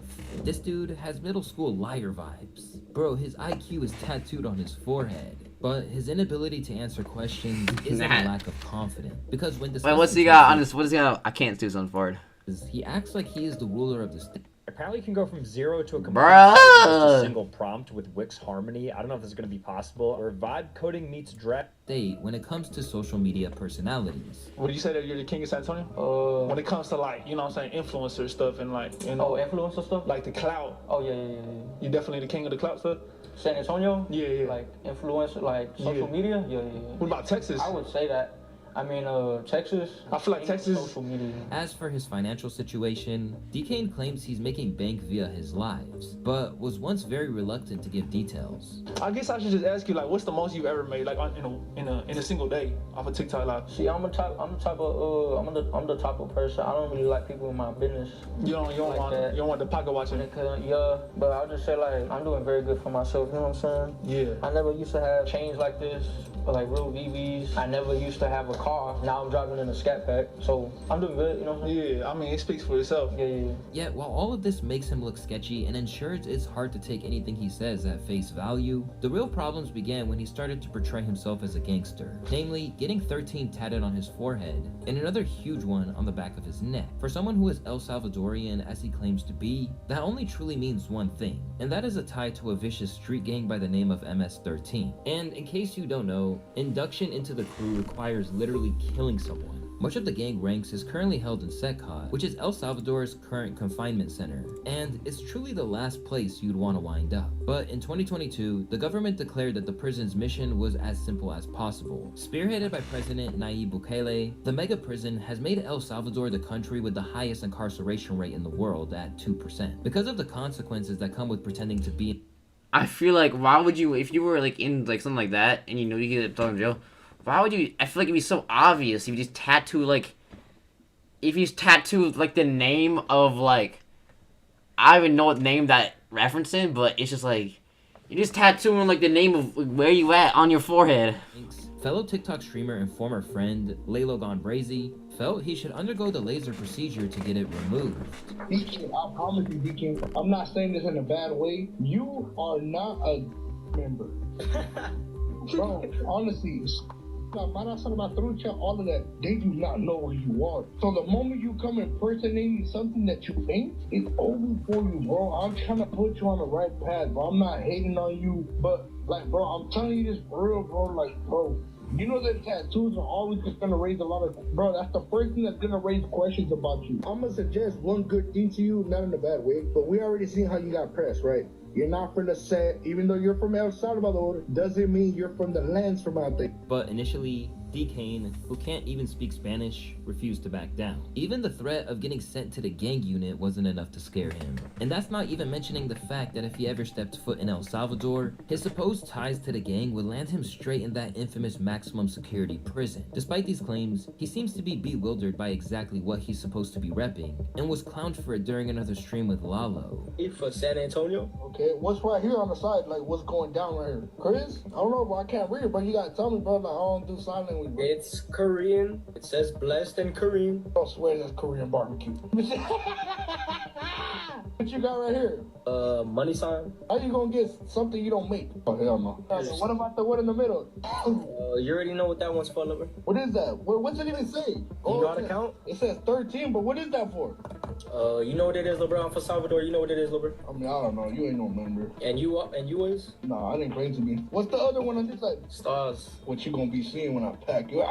S8: This dude has middle school liar vibes. Bro, his IQ is tattooed on his forehead. But his inability to answer questions isn't a lack of confidence. Because when discussing...
S1: Wait, what's he got on his... What does he got? I can't do something for it.
S8: He acts like he is the ruler of the state.
S15: Apparently, you can go from 0 to a complete
S1: Bruh!
S15: single prompt with Wix Harmony. I don't know if this is going to be possible. Or vibe coding meets dread.
S8: State when it comes to social media personalities.
S10: Would you say that you're the king of San Antonio? When it comes to, like, you know what I'm saying, influencer stuff and, like, you know...
S11: Oh, influencer stuff?
S10: Like the clout.
S11: Oh, yeah.
S10: You definitely the king of the clout stuff?
S11: San Antonio?
S10: Yeah.
S11: Like, influencer, like, social media? Yeah.
S10: What about Texas?
S11: I would say that. I mean, Texas...
S10: I feel like Texas...
S11: Social media.
S8: As for his financial situation, D-Kane claims he's making bank via his lives, but was once very reluctant to give details.
S10: I guess I should just ask you, like, what's the most you've ever made, like, in a single day off a TikTok live?
S11: See, I'm the type of person. I don't really like people in my business.
S10: You don't want the pocket watching.
S11: Yeah, but I'll just say, like, I'm doing very good for myself. You know what I'm saying?
S10: Yeah.
S11: I never used to have chains like this, or like real VVs. I never used to have a car. Now I'm driving in a scat pack. So I'm doing good, you know?
S16: Yeah, I mean, it speaks for itself.
S11: Yeah.
S8: Yet, while all of this makes him look sketchy and ensures it's hard to take anything he says at face value, the real problems began when he started to portray himself as a gangster. Namely, getting 13 tatted on his forehead, and another huge one on the back of his neck. For someone who is El Salvadorian as he claims to be, that only truly means one thing, and that is a tie to a vicious street gang by the name of MS-13. And in case you don't know, induction into the crew requires literally killing someone. Much of the gang ranks is currently held in Secot, which is El Salvador's current confinement center, and it's truly the last place you'd want to wind up. But in 2022, the government declared that the prison's mission was as simple as possible. Spearheaded by President Nayib Bukele, the mega prison has made El Salvador the country with the highest incarceration rate in the world at 2%. Because of the consequences that come with pretending to be...
S1: I feel like, why would you, if you were like in like something like that, and you know you get thrown in jail, why would you, I feel like it'd be so obvious if you just tattoo like, if you tattoo like the name of like, I don't even know what name that referencing, but it's just like, you're just tattooing like the name of where you at on your forehead.
S8: Fellow TikTok streamer and former friend, Lalo Gone Brazy, felt he should undergo the laser procedure to get it removed.
S13: DK, I promise you, DK, I'm not saying this in a bad way. You are not a member. Bro, honestly, all of that, they do not know who you are. So the moment you come impersonating something that you ain't, it's over for you, bro. I'm trying to put you on the right path, bro. I'm not hating on you, but like, bro, I'm telling you this for real, bro. Like, bro, you know that tattoos are always just gonna raise a lot of, bro, that's the first thing that's gonna raise questions about you.
S12: I'm gonna suggest one good thing to you, not in a bad way, but we already seen how you got pressed, right? You're not from the set, even though you're from El Salvador, doesn't mean you're from the lands from out there.
S8: But initially, D. Kane, who can't even speak Spanish, refused to back down. Even the threat of getting sent to the gang unit wasn't enough to scare him. And that's not even mentioning the fact that if he ever stepped foot in El Salvador, his supposed ties to the gang would land him straight in that infamous maximum security prison. Despite these claims, he seems to be bewildered by exactly what he's supposed to be repping, and was clowned for it during another stream with Lalo.
S11: For San Antonio?
S13: Okay, what's right here on the side? Like, what's going down right here? Chris? I don't know, bro. I can't read it, but you gotta tell me, bro. Like, I don't do sign language, bro.
S11: It's Korean. It says blessed in Korean.
S13: I swear that's Korean barbecue. What you got right here?
S11: Money sign.
S13: How you gonna get something you don't make? Oh, hell no. What about the one in the middle?
S11: You already know what that one's for, lover.
S13: What is that? What's it even say?
S11: You know how to count?
S13: It says 13, but what is that for?
S11: You know what it is, LeBron? I'm for Salvador. You know what it is, LeBron?
S13: I mean, I don't know. You ain't no member.
S11: And you is?
S13: No, I didn't claim to be. What's the other one on this side?
S11: Stars.
S13: What you gonna be seeing when I pack you?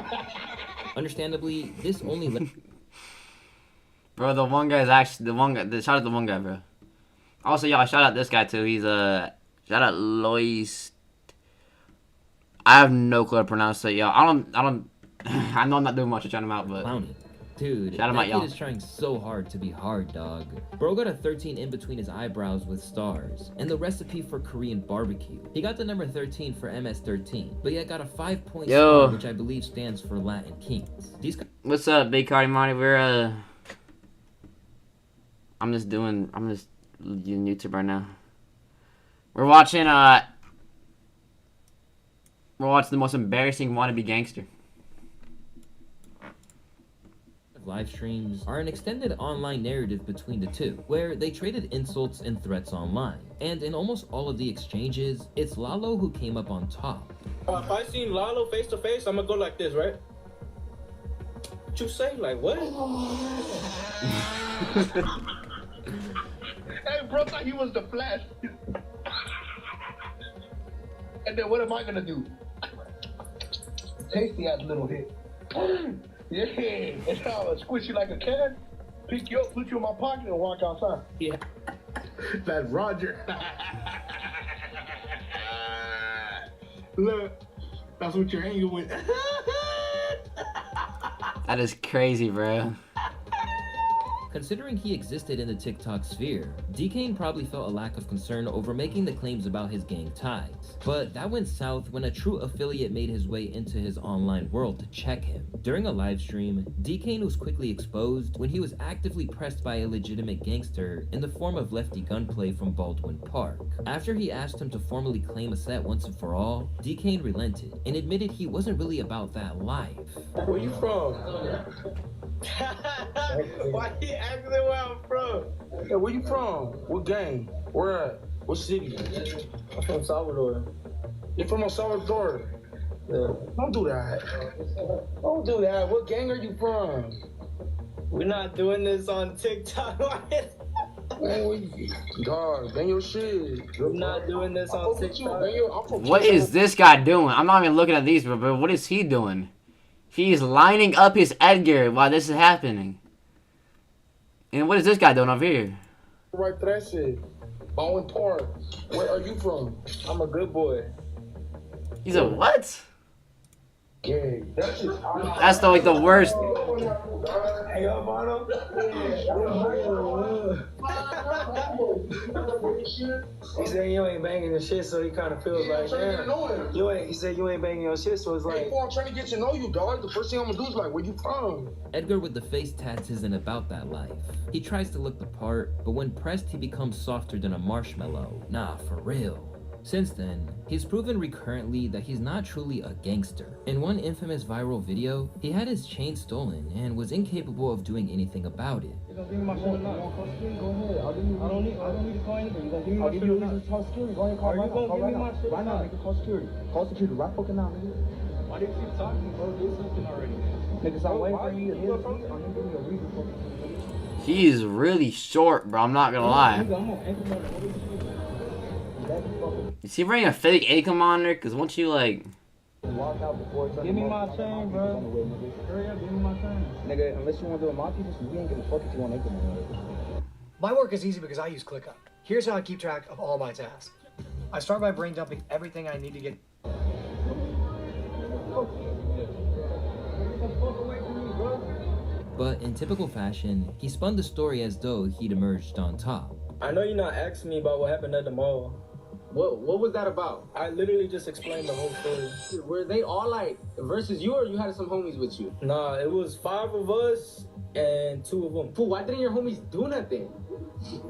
S8: Understandably, this only...
S1: Bro, the one guy's actually, shout out the one guy, bro. Also, y'all, shout out this guy, too. He's, shout out Lois. I have no clue how to pronounce it, y'all. I know I'm not doing much to shout him out, but...
S8: Clowny. Dude,
S1: shout him
S8: that
S1: out, y'all.
S8: kid is trying so hard to be hard, dog. Bro got a 13 in between his eyebrows with stars, and the recipe for Korean barbecue. He got the number 13 for MS-13, but yet got a 5-point star, which I believe stands for Latin Kings.
S1: What's up, Big Cardi Monty? We're, I'm just using YouTube right now. We're watching the most embarrassing wannabe gangster.
S8: Live streams are an extended online narrative between the two, where they traded insults and threats online. And in almost all of the exchanges, it's Lalo who came up on top.
S11: If I seen Lalo face to face, I'm gonna go like this, right? What you say? Like, what?
S13: Hey, bro, thought he was the Flash. And then what am I gonna do? Tasty ass little hit. Yeah, and I'll squish you like a can, pick you up, put you in my pocket, and walk outside.
S11: Yeah.
S13: That's Roger. Look, that's what you're hanging with.
S1: That is crazy, bro.
S8: Considering he existed in the TikTok sphere, D-Kane probably felt a lack of concern over making the claims about his gang ties. But that went south when a true affiliate made his way into his online world to check him. During a live stream, D-Kane was quickly exposed when he was actively pressed by a legitimate gangster in the form of Lefty Gunplay from Baldwin Park. After he asked him to formally claim a set once and for all, D-Kane relented and admitted he wasn't really about that life.
S11: Where you from? Why he asking where I'm from? Yeah, where you from? What gang? Where at? What city? I'm from Salvador. You're from El Salvador? Yeah. Don't do that. Don't do that. What gang are you from? We're not doing this on TikTok. God, bang your shit. We're not doing this on TikTok.
S1: What is this guy doing? I'm not even looking at these, but what is he doing? He's lining up his Edgar while this is happening. And what is this guy doing over here?
S13: Right, that's it. Baldwin Park. Where are you from?
S11: I'm a good boy.
S1: He's a what?
S13: Yeah,
S1: that's like the worst.
S11: Hey, yo, Bono. He said you ain't banging your shit, so he kind of feels like, damn. You ain't. He said you ain't banging your shit, so it's like.
S13: Hey, boy, I'm trying to get to know you, dog. The first thing I'm gonna do is like, where you from?
S8: Edgar with the face tats isn't about that life. He tries to look the part, but when pressed, he becomes softer than a marshmallow. Nah, for real. Since then, he's proven recurrently that he's not truly a gangster. In one infamous viral video, he had his chain stolen and was incapable of doing anything about it.
S11: You gonna give me my shit or not? Go ahead. I don't need to call anybody. You gonna give me my shit or not? Call security. Go ahead, call right now. Call right now. Right now, nigga. Call security. Call security right fucking now, nigga. Why do you keep talking, bro? Do something already. Niggas, I'm waiting for you to hear something. I'm giving you a reason for it.
S1: He's really short, bro. I'm not gonna lie. Is he wearing a fake Acom on there? Cause once you like.
S11: Give me my chain, bro. Hurry up, give me my chain. Nigga, unless you want to do a Monty, we ain't gonna fuck if you want Acom on.
S17: My work is easy because I use ClickUp. Here's how I keep track of all my tasks. I start by brain dumping everything I need to get.
S8: But in typical fashion, he spun the story as though he'd emerged on top.
S11: I know you're not asking me about what happened at the mall.
S7: What was that about?
S11: I literally just explained the whole story.
S7: Were they all like versus you, or you had some homies with you?
S11: Nah, it was 5 of us and 2 of them.
S7: Fool, why didn't your homies do nothing?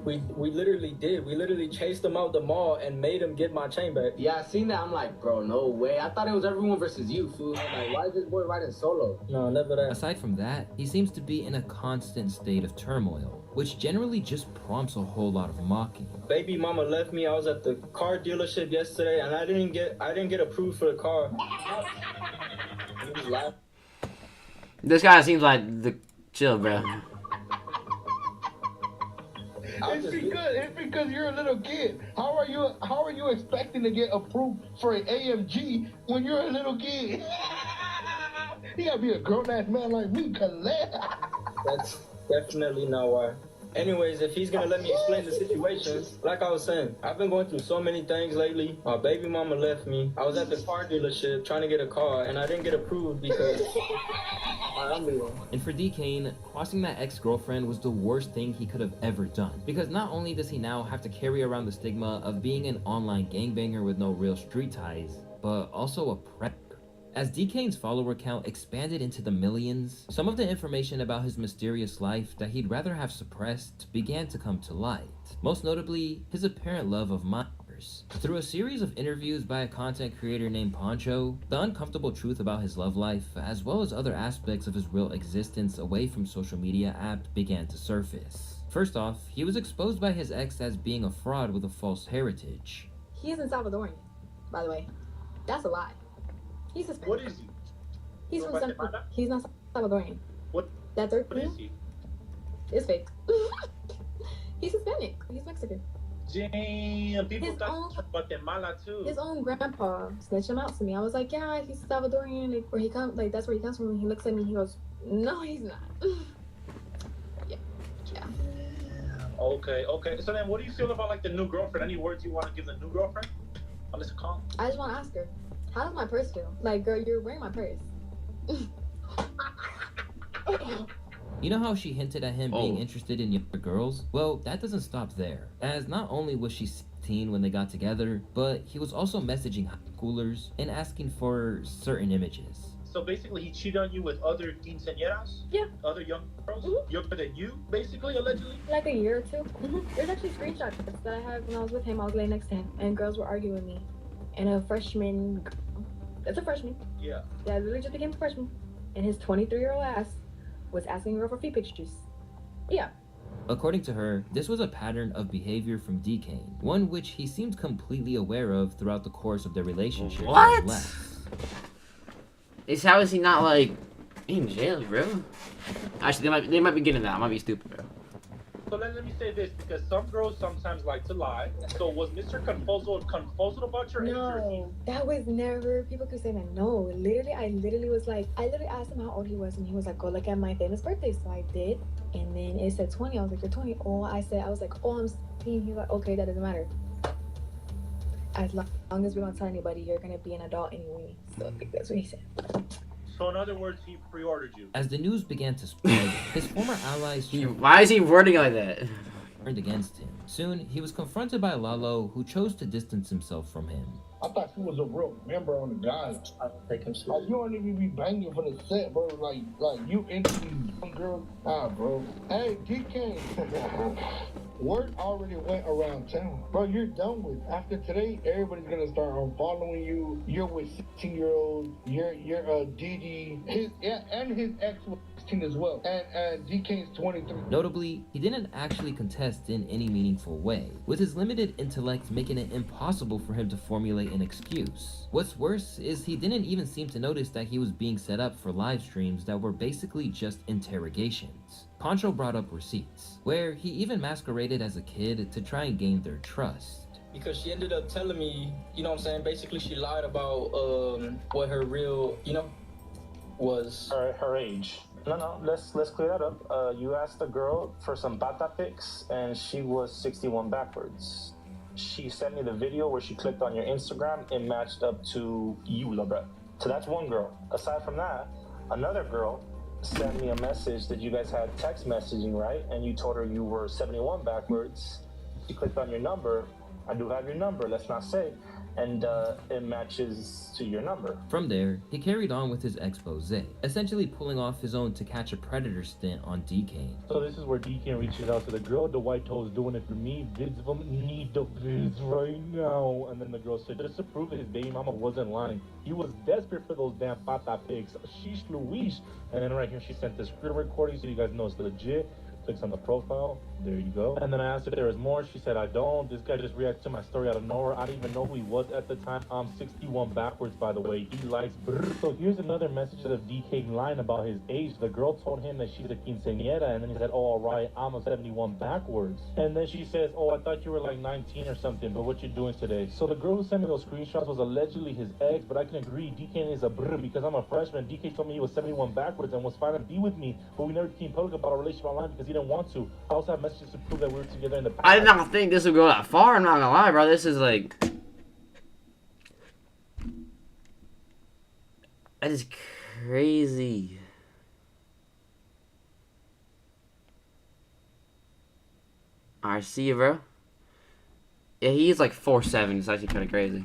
S11: We literally did. We literally chased them out the mall and made them get my chain back.
S7: Yeah, I seen that. I'm like, bro, no way. I thought it was everyone versus you, fool. I'm like, why is this boy riding solo?
S11: No, never that.
S8: Aside from that, he seems to be in a constant state of turmoil, which generally just prompts a whole lot of mocking.
S11: Baby mama left me. I was at the car dealership yesterday, and I didn't get approved for the car. He was laughing.
S1: This guy seems like the chill, bro.
S13: It's because you're a little kid. How are you expecting to get approved for an AMG when you're a little kid? You gotta be a grown-ass man like me,
S11: That's definitely not why. Anyways, if he's gonna let me explain the situation, like I was saying, I've been going through so many things lately. My baby mama left me. I was at the car dealership trying to get a car, and I didn't get approved because I'm leaving.
S8: And for D-Kane, crossing that ex-girlfriend was the worst thing he could have ever done. Because not only does he now have to carry around the stigma of being an online gangbanger with no real street ties, but also a predator. As D-Kane's follower count expanded into the millions, some of the information about his mysterious life that he'd rather have suppressed began to come to light. Most notably, his apparent love of minors. Through a series of interviews by a content creator named Poncho, the uncomfortable truth about his love life, as well as other aspects of his real existence away from social media apps, began to surface. First off, he was exposed by his ex as being a fraud with a false heritage.
S18: He isn't Salvadorian, by the way. That's a lie. He's Hispanic.
S19: What is he?
S18: He's from he's not Salvadorian.
S19: What?
S18: That third
S19: What is he?
S18: It's fake. He's Hispanic. He's Mexican.
S19: Damn, people thought from Guatemala too.
S18: His own grandpa snitched him out to me. I was like, yeah, he's Salvadorian. Like, where he comes, like that's where he comes from. And he looks at me. He goes, no, he's not. Yeah.
S19: Okay. So then, what do you feel about like the new girlfriend? Any words you want to give the new girlfriend on this call?
S18: I just want to ask her, how does my purse feel? Like, girl, you're wearing my purse.
S8: You know how she hinted at him being interested in younger girls? Well, that doesn't stop there, as not only was she 16 when they got together, but he was also messaging high schoolers and asking for certain images.
S19: So basically, he cheated on you with other quinceañeras?
S18: Yeah.
S19: Other young girls? Younger than you, basically, allegedly?
S18: Like a year or two. There's actually screenshots that I have when I was with him. I was laying next to him, and girls were arguing with me. And a freshman, that's a freshman.
S19: Yeah.
S18: That literally just became a freshman. And his 23-year-old ass was asking her for feet pictures. Yeah.
S8: According to her, this was a pattern of behavior from Decane, one which he seemed completely aware of throughout the course of their relationship.
S1: What? How is he not like in jail, bro? Actually, they might be getting that. I might be stupid, bro.
S19: So let me say this, because some girls sometimes like to lie. So was Mr. Confuzzled about your age?
S18: No, that was never. People could say that. No, literally, I literally asked him how old he was, and he was like, "Go look at my famous birthday." So I did, and then it said 20. I was like, "You're 20." Oh, I was like, "Oh, I'm 16." He's like, "Okay, that doesn't matter. As long as we don't tell anybody, you're gonna be an adult anyway." So that's what he said.
S19: So in other words, he pre-ordered you.
S8: As the news began to spread, his former allies...
S1: Why is he wording like that?
S8: ...turned against him. Soon, he was confronted by Lalo, who chose to distance himself from him.
S13: I thought she was a real member on the guys. I don't take him serious. Like, you don't even be banging for the set, bro. Like you into these young girls. Ah, bro. Hey, DK. Word already went around town. Bro, you're done with. After today, everybody's gonna start following you. You're with 16-year-olds. You're DD. His ex was 16 as well. And DK's 23.
S8: Notably, he didn't actually contest in any meaningful way, with his limited intellect making it impossible for him to formulate an excuse. What's worse is he didn't even seem to notice that he was being set up for live streams that were basically just interrogations. Poncho brought up receipts, where he even masqueraded as a kid to try and gain their trust.
S20: Because she ended up telling me, you know what I'm saying, basically she lied about what her real, was.
S15: Her age. No, let's clear that up. You asked the girl for some bata pics, and she was 61 backwards. She sent me the video where she clicked on your Instagram and matched up to you, Labra. So that's one girl. Aside from that, another girl sent me a message that you guys had text messaging, right? And you told her you were 71 backwards. She clicked on your number. I do have your number, let's not say. And it matches to your number.
S8: From there, he carried on with his expose, essentially pulling off his own To Catch a Predator stint on Decane.
S21: So this is where Decane reaches out to the girl. The white toe is doing it for me. Vids of them need the vids right now. And then the girl said, just to prove that his baby mama wasn't lying. He was desperate for those damn pata pics. Sheesh Louise. And then right here, she sent the screen recording so you guys know it's legit. Clicks on the profile. There you go. And then I asked if there was more. She said, I don't. This guy just reacted to my story out of nowhere. I didn't even know who he was at the time. I'm 61 backwards, by the way. He likes brr. So here's another message of DK lying about his age. The girl told him that she's a quinceañera, and then he said, oh, all right, I'm a 71 backwards. And then she says, oh, I thought you were like 19 or something, but what you doing today? So the girl who sent me those screenshots was allegedly his ex, but I can agree, DK is a brr because I'm a freshman. DK told me he was 71 backwards and was fine to be with me, but we never became public about our relationship online because he didn't want to. I also have messages to prove that we were together in the past.
S1: I did not think this would go that far. I'm not gonna lie, bro. This is like... That is crazy. Alright, see you, bro. Yeah, he's like 4'7". It's actually kind of crazy.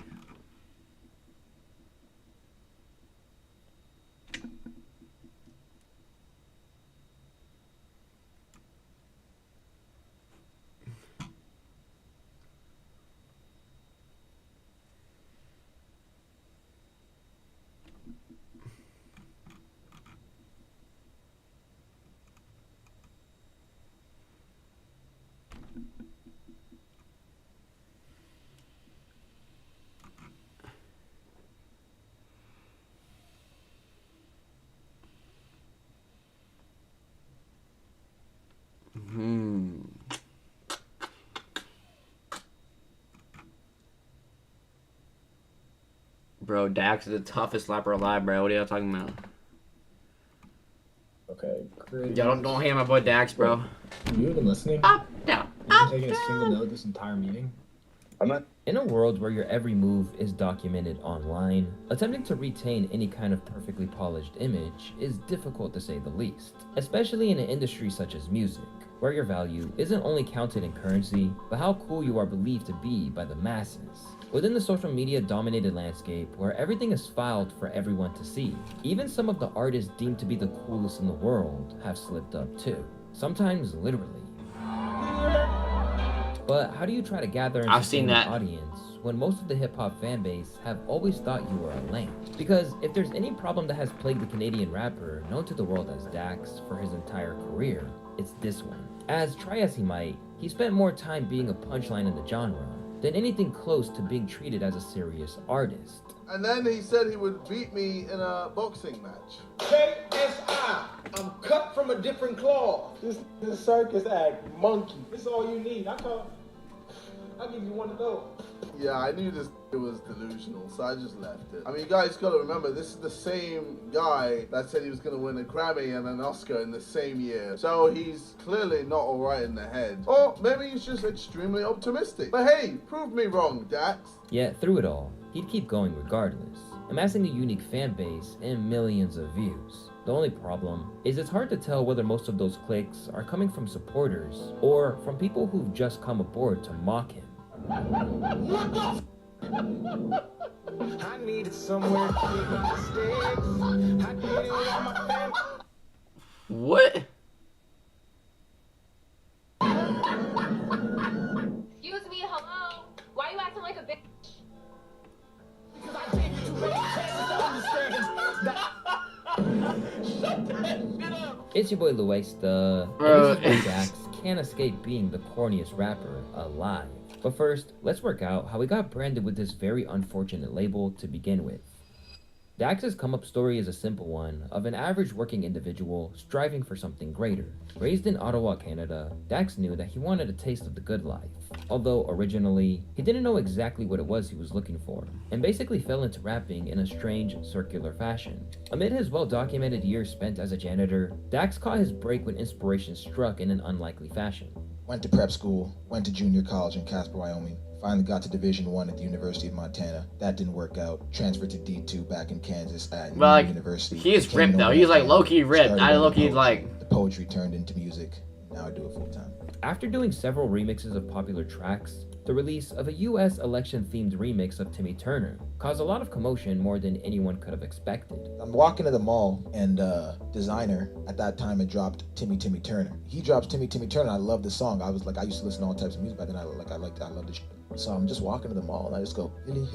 S1: Bro, Dax is the toughest slapper alive, bro. What are y'all talking about?
S22: Okay, great.
S1: Y'all don't hate my boy Dax, bro.
S22: You even listening?
S1: Up, down,
S22: You've been taking a single note this entire meeting?
S13: I'm not
S8: In a world where your every move is documented online, attempting to retain any kind of perfectly polished image is difficult to say the least, especially in an industry such as music, where your value isn't only counted in currency, but how cool you are believed to be by the masses. Within the social media dominated landscape where everything is filed for everyone to see, even some of the artists deemed to be the coolest in the world have slipped up too, sometimes literally. But how do you try to gather and sustain an audience when most of the hip-hop fan base have always thought you were a lame? Because if there's any problem that has plagued the Canadian rapper known to the world as Dax for his entire career, it's this one. As try as he might, he spent more time being a punchline in the genre than anything close to being treated as a serious artist.
S2: And then he said he would beat me in a boxing match.
S11: KSI, I'm cut from a different cloth. This circus act, monkey. This is all you need. I'll give you one of those.
S2: Yeah, I knew this was delusional, so I just left it. I mean, you guys gotta remember, this is the same guy that said he was gonna win a Grammy and an Oscar in the same year. So he's clearly not alright in the head. Or maybe he's just extremely optimistic. But hey, prove me wrong, Dax.
S8: Yet through it all, he'd keep going regardless, amassing a unique fan base and millions of views. The only problem is it's hard to tell whether most of those clicks are coming from supporters or from people who've just come aboard to mock him.
S4: I needed somewhere to keep my sticks. I didn't want my family.
S1: What?
S22: Excuse me, hello? Why are you acting like a bitch?
S4: Because I gave you too many chances to understand that. Shut that shit up.
S8: It's your boy Luesta,
S1: Bro.
S8: and this is why Dax can't escape being the corniest rapper alive. But first, let's work out how he got branded with this very unfortunate label to begin with. Dax's come-up story is a simple one of an average working individual striving for something greater. Raised in Ottawa, Canada, Dax knew that he wanted a taste of the good life, although originally, he didn't know exactly what it was he was looking for, and basically fell into rapping in a strange, circular fashion. Amid his well-documented years spent as a janitor, Dax caught his break when inspiration struck in an unlikely fashion.
S23: Went to prep school, went to junior college in Casper, Wyoming. Finally got to Division I at the University of Montana. That didn't work out. Transferred to D2 back in Kansas at University.
S1: He is ripped though. He's like low-key ripped. I low-key like...
S23: The poetry turned into music. Now I do it full time.
S8: After doing several remixes of popular tracks, the release of a US election-themed remix of Timmy Turner caused a lot of commotion more than anyone could have expected.
S23: I'm walking to the mall and Designer at that time had dropped Timmy Turner. He drops Timmy Turner. I love the song. I used to listen to all types of music back then. I love the shit. So I'm just walking to the mall and I just go, Hilly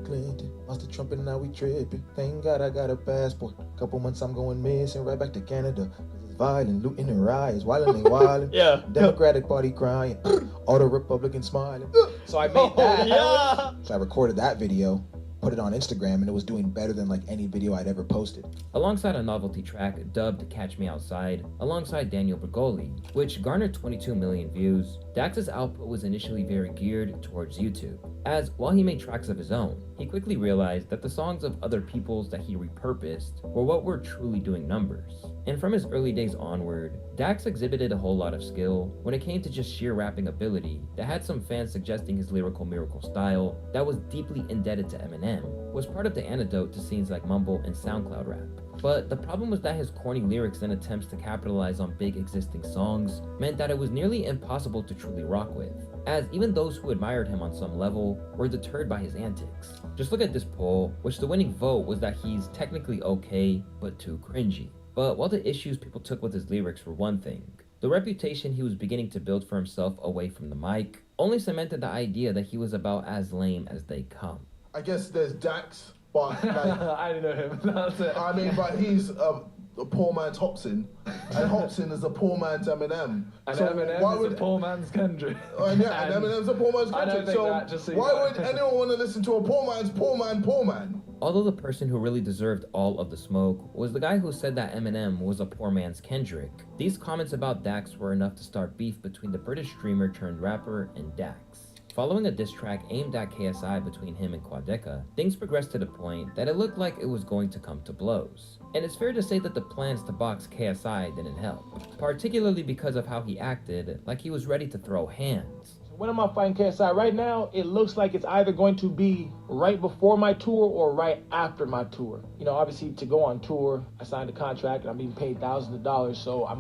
S23: Clinton, lost the trumpet and now we tripping. Thank God I got a passport. Couple months I'm going missing, right back to Canada. Violent, looting and riots, wilding and wilding.
S1: Yeah.
S23: Democratic Party crying, all the Republicans smiling. So I made that.
S1: Yeah.
S23: So I recorded that video, put it on Instagram, and it was doing better than like any video I'd ever posted.
S8: Alongside a novelty track dubbed Catch Me Outside, alongside Daniel Bergoli, which garnered 22 million views, Dax's output was initially very geared towards YouTube, as while he made tracks of his own, he quickly realized that the songs of other people's that he repurposed were what were truly doing numbers. And from his early days onward, Dax exhibited a whole lot of skill when it came to just sheer rapping ability that had some fans suggesting his lyrical miracle style that was deeply indebted to Eminem was part of the antidote to scenes like mumble and SoundCloud rap. But the problem was that his corny lyrics and attempts to capitalize on big existing songs meant that it was nearly impossible to truly rock with, as even those who admired him on some level were deterred by his antics. Just look at this poll, which the winning vote was that he's technically okay, but too cringy. But while the issues people took with his lyrics were one thing, the reputation he was beginning to build for himself away from the mic only cemented the idea that he was about as lame as they come.
S2: I guess there's Dax, but like,
S16: I didn't know him. That's it.
S2: I mean, but he's a poor man's Hobson, and Hobson is a poor man's Eminem.
S16: And
S2: So
S16: Eminem
S2: why
S16: is
S2: would
S16: a poor man's Kendrick.
S2: and Eminem's a poor man's
S16: I don't
S2: Kendrick.
S16: think
S2: So
S16: that, just so you
S2: why
S16: know.
S2: would anyone want to listen to a poor man's poor man?
S8: Although the person who really deserved all of the smoke was the guy who said that Eminem was a poor man's Kendrick, these comments about Dax were enough to start beef between the British streamer turned rapper and Dax. Following a diss track aimed at KSI between him and Quadeca, things progressed to the point that it looked like it was going to come to blows. And it's fair to say that the plans to box KSI didn't help, particularly because of how he acted like he was ready to throw hands.
S3: When am I fighting KSI? Right now, it looks like it's either going to be right before my tour or right after my tour. You know, obviously to go on tour, I signed a contract and I'm being paid thousands of dollars, so I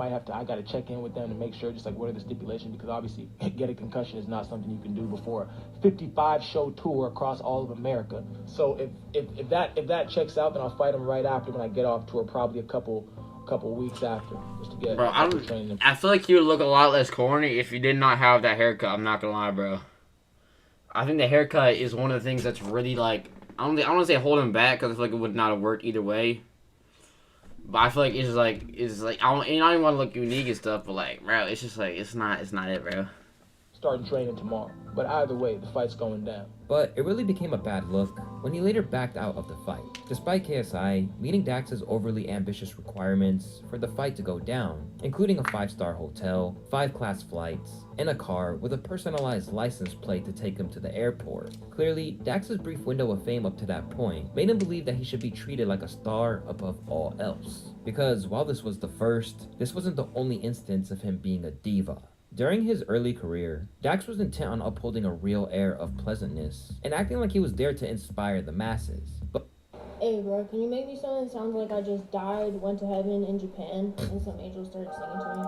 S3: gotta check in with them to make sure just like what are the stipulations, because obviously get a concussion is not something you can do before a 55-show tour across all of America. So if that checks out, then I'll fight him right after when I get off tour, probably a couple weeks after, just to get training.
S1: I feel like you would look a lot less corny if you did not have that haircut. I'm not gonna lie, bro. I think the haircut is one of the things that's really like I don't want to say holding back because I feel like it would not have worked either way. But I feel like it's like I don't even want to look unique and stuff, but like, bro, it's just like it's not it, bro.
S3: Starting training tomorrow, but either way, the fight's going down.
S8: But it really became a bad look when he later backed out of the fight, despite KSI meeting Dax's overly ambitious requirements for the fight to go down, including a 5-star hotel, 5 class flights, and a car with a personalized license plate to take him to the airport. Clearly, Dax's brief window of fame up to that point made him believe that he should be treated like a star above all else. Because while this was the first, this wasn't the only instance of him being a diva. During his early career, Dax was intent on upholding a real air of pleasantness and acting like he was there to inspire the masses. But
S5: hey bro, can you make me something that sounds like I just died, went to heaven in Japan, and some angels started singing to me?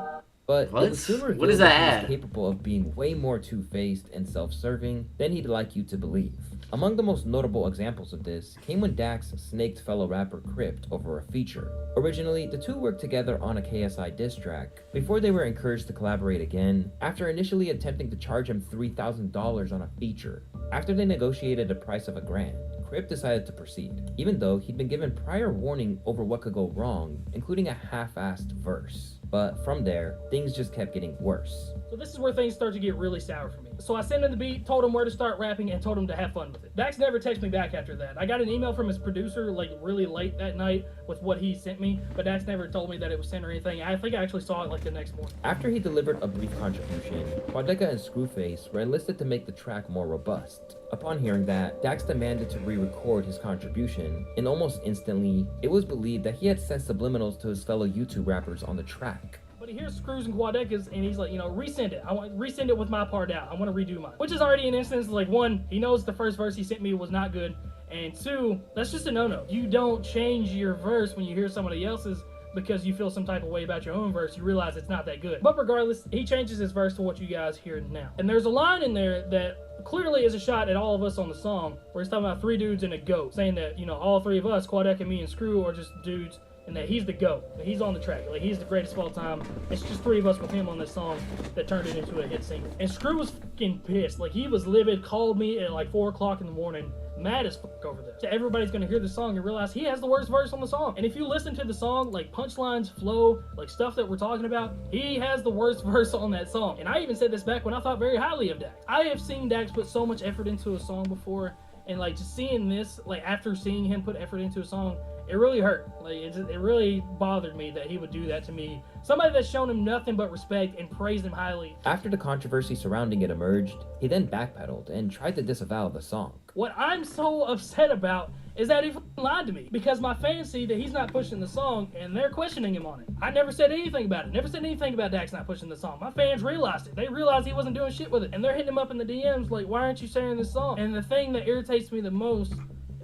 S8: But
S1: what?
S8: It was soon revealed
S1: What is that
S8: he
S1: ad?
S8: was capable of being way more two-faced and self-serving than he'd like you to believe. Among the most notable examples of this came when Dax snaked fellow rapper Crypt over a feature. Originally, the two worked together on a KSI diss track before they were encouraged to collaborate again after initially attempting to charge him $3,000 on a feature. After they negotiated a price of $1,000, Crypt decided to proceed, even though he'd been given prior warning over what could go wrong, including a half-assed verse. But from there, things just kept getting worse.
S6: So this is where things start to get really sour for me. So I sent him the beat, told him where to start rapping, and told him to have fun with it. Dax never texted me back after that. I got an email from his producer like really late that night with what he sent me, but Dax never told me that it was sent or anything. I think I actually saw it like the next morning.
S8: After he delivered a brief contribution, Quadeca and Screwface were enlisted to make the track more robust. Upon hearing that, Dax demanded to re-record his contribution, and almost instantly, it was believed that he had sent subliminals to his fellow YouTube rappers on the track.
S6: But he hears Screws and Quadecas, and he's like, you know, resend it. I want resend it with my part out. I want to redo mine. Which is already an instance, like, one, he knows the first verse he sent me was not good, and two, that's just a no-no. You don't change your verse when you hear somebody else's because you feel some type of way about your own verse. You realize it's not that good. But regardless, he changes his verse to what you guys hear now. And there's a line in there that clearly is a shot at all of us on the song, where he's talking about 3 dudes and a goat, saying that, you know, all 3 of us, Quadeca, me, and Screw, are just dudes, and that he's the GOAT. He's on the track. Like, he's the greatest of all time. It's just 3 of us with him on this song that turned it into a hit single. And Screw was fucking pissed. Like, he was livid, called me at like 4 o'clock in the morning, mad as fuck over this. So everybody's gonna hear the song and realize he has the worst verse on the song. And if you listen to the song, like punchlines, flow, like stuff that we're talking about, he has the worst verse on that song. And I even said this back when I thought very highly of Dax. I have seen Dax put so much effort into a song before, and like just seeing this, like after seeing him put effort into a song, it really hurt. Like it really bothered me that he would do that to me. Somebody that's shown him nothing but respect and praised him highly.
S8: After the controversy surrounding it emerged, he then backpedaled and tried to disavow the song.
S6: What I'm so upset about is that he lied to me, because my fans see that he's not pushing the song and they're questioning him on it. I never said anything about it. Never said anything about Dax not pushing the song. My fans realized it. They realized he wasn't doing shit with it, and they're hitting him up in the DMs like, why aren't you sharing this song? And the thing that irritates me the most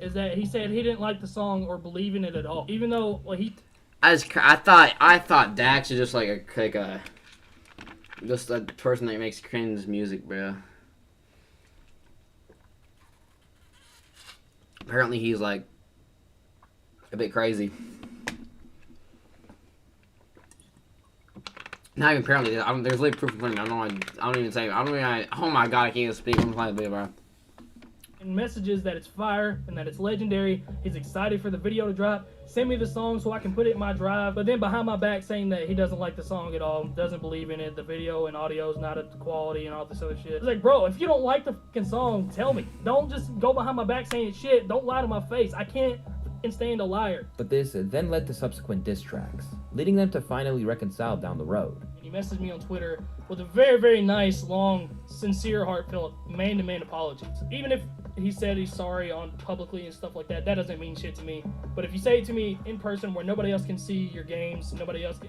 S6: is that he said he didn't like the song or believe in it at all, even though like
S1: I thought Dax is just like a just a person that makes cringe music, bro. Apparently he's like a bit crazy. Not even apparently. There's literally proof in front of me. I don't even say. Oh my god, I can't even speak. I'm playing a video, bro.
S6: And messages that it's fire and that it's legendary. He's excited for the video to drop. Send me the song so I can put it in my drive. But then behind my back saying that he doesn't like the song at all, doesn't believe in it, the video and audio is not up to quality and all this other shit. It's like, bro, if you don't like the fucking song, tell me. Don't just go behind my back saying shit. Don't lie to my face. I can't stand a liar.
S8: But this then led to subsequent diss tracks, leading them to finally reconcile down the road.
S6: And he messaged me on Twitter with a very, very nice, long, sincere, heartfelt, man-to-man apologies. Even if he said he's sorry on publicly and stuff like that, that doesn't mean shit to me. But if you say it to me in person where nobody else can see your games,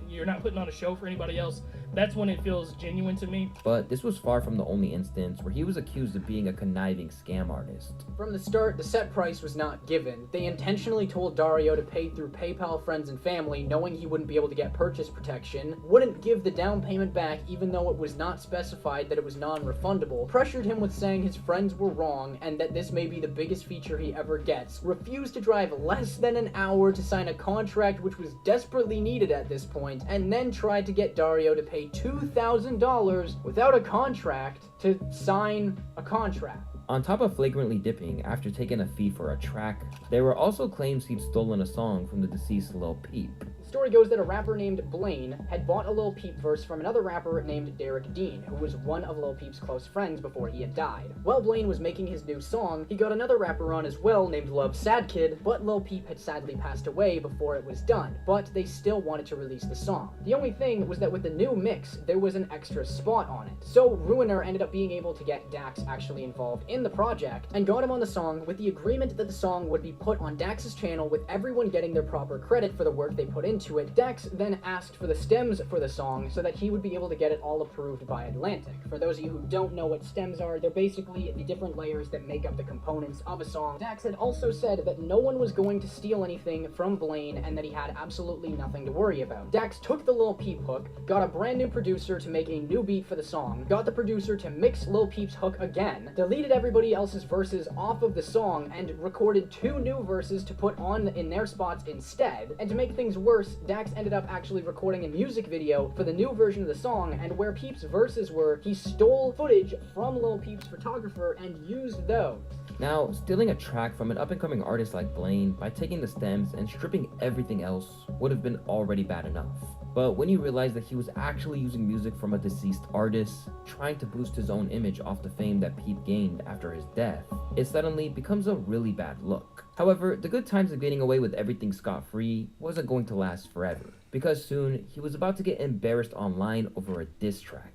S6: you're not putting on a show for anybody else, that's when it feels genuine to me.
S8: But this was far from the only instance where he was accused of being a conniving scam artist.
S9: From the start, the set price was not given. They intentionally told Dario to pay through PayPal, friends, and family, knowing he wouldn't be able to get purchase protection, wouldn't give the down payment back even though it was not specified that it was non-refundable, pressured him with saying his friends were wrong and that this may be the biggest feature he ever gets, refused to drive less than an hour to sign a contract which was desperately needed at this point, and then tried to get Dario to pay $2,000 without a contract to sign a contract.
S8: On top of flagrantly dipping after taking a fee for a track, there were also claims he'd stolen a song from the deceased Lil Peep.
S9: The story goes that a rapper named Blaine had bought a Lil Peep verse from another rapper named Derek Dean, who was one of Lil Peep's close friends before he had died. While Blaine was making his new song, he got another rapper on as well named Love Sad Kid, but Lil Peep had sadly passed away before it was done, but they still wanted to release the song. The only thing was that with the new mix, there was an extra spot on it. So Ruiner ended up being able to get Dax actually involved in the project, and got him on the song with the agreement that the song would be put on Dax's channel with everyone getting their proper credit for the work they put into it. Dax then asked for the stems for the song so that he would be able to get it all approved by Atlantic. For those of you who don't know what stems are, they're basically the different layers that make up the components of a song. Dax had also said that no one was going to steal anything from Blaine and that he had absolutely nothing to worry about. Dax took the Lil Peep hook, got a brand new producer to make a new beat for the song, got the producer to mix Lil Peep's hook again, deleted everybody else's verses off of the song, and recorded 2 new verses to put on in their spots instead. And to make things worse, Dax ended up actually recording a music video for the new version of the song, and where Peep's verses were, he stole footage from Lil Peep's photographer and used those.
S8: Now, stealing a track from an up-and-coming artist like Blaine by taking the stems and stripping everything else would have been already bad enough. But when you realize that he was actually using music from a deceased artist, trying to boost his own image off the fame that Peep gained after his death, it suddenly becomes a really bad look. However, the good times of getting away with everything scot-free wasn't going to last forever, because soon he was about to get embarrassed online over a diss track.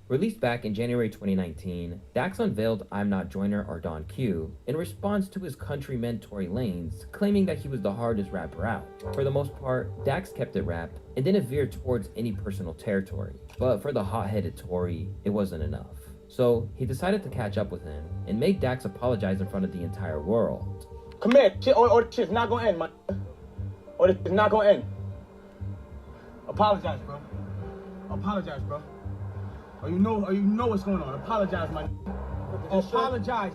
S8: Released back in January 2019, Dax unveiled I'm Not Joyner or Don Q in response to his countryman Tory Lanez claiming that he was the hardest rapper out. For the most part, Dax kept it rap and didn't veer towards any personal territory. But for the hot-headed Tory, it wasn't enough. So he decided to catch up with him and made Dax apologize in front of the entire world.
S11: Come here, or this shit's not gonna end, man. Or this is not gonna end. Apologize, bro. Apologize, bro. Or you know what's going on. Apologize, man. Apologize.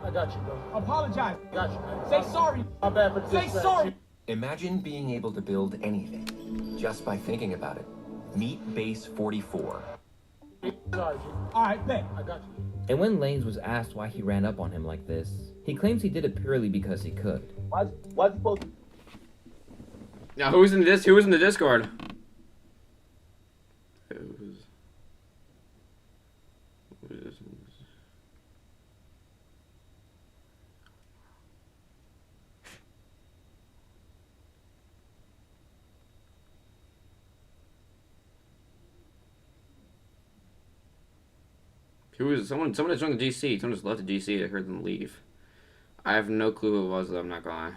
S11: I got you, bro. Apologize. Got you, man. Say sorry. My bad for this. Say sorry.
S10: Imagine being able to build anything just by thinking about it. Meet Base 44.
S11: Sorry, all right, bet. I got you.
S8: And when Lanez was asked why he ran up on him like this, he claims he did it purely because he could.
S11: Why's he supposed to?
S1: Now who's in this? Who was in the Discord? Who was someone that joined the GC? Someone just left the GC. I heard them leave. I have no clue who it was, though. I'm not gonna lie.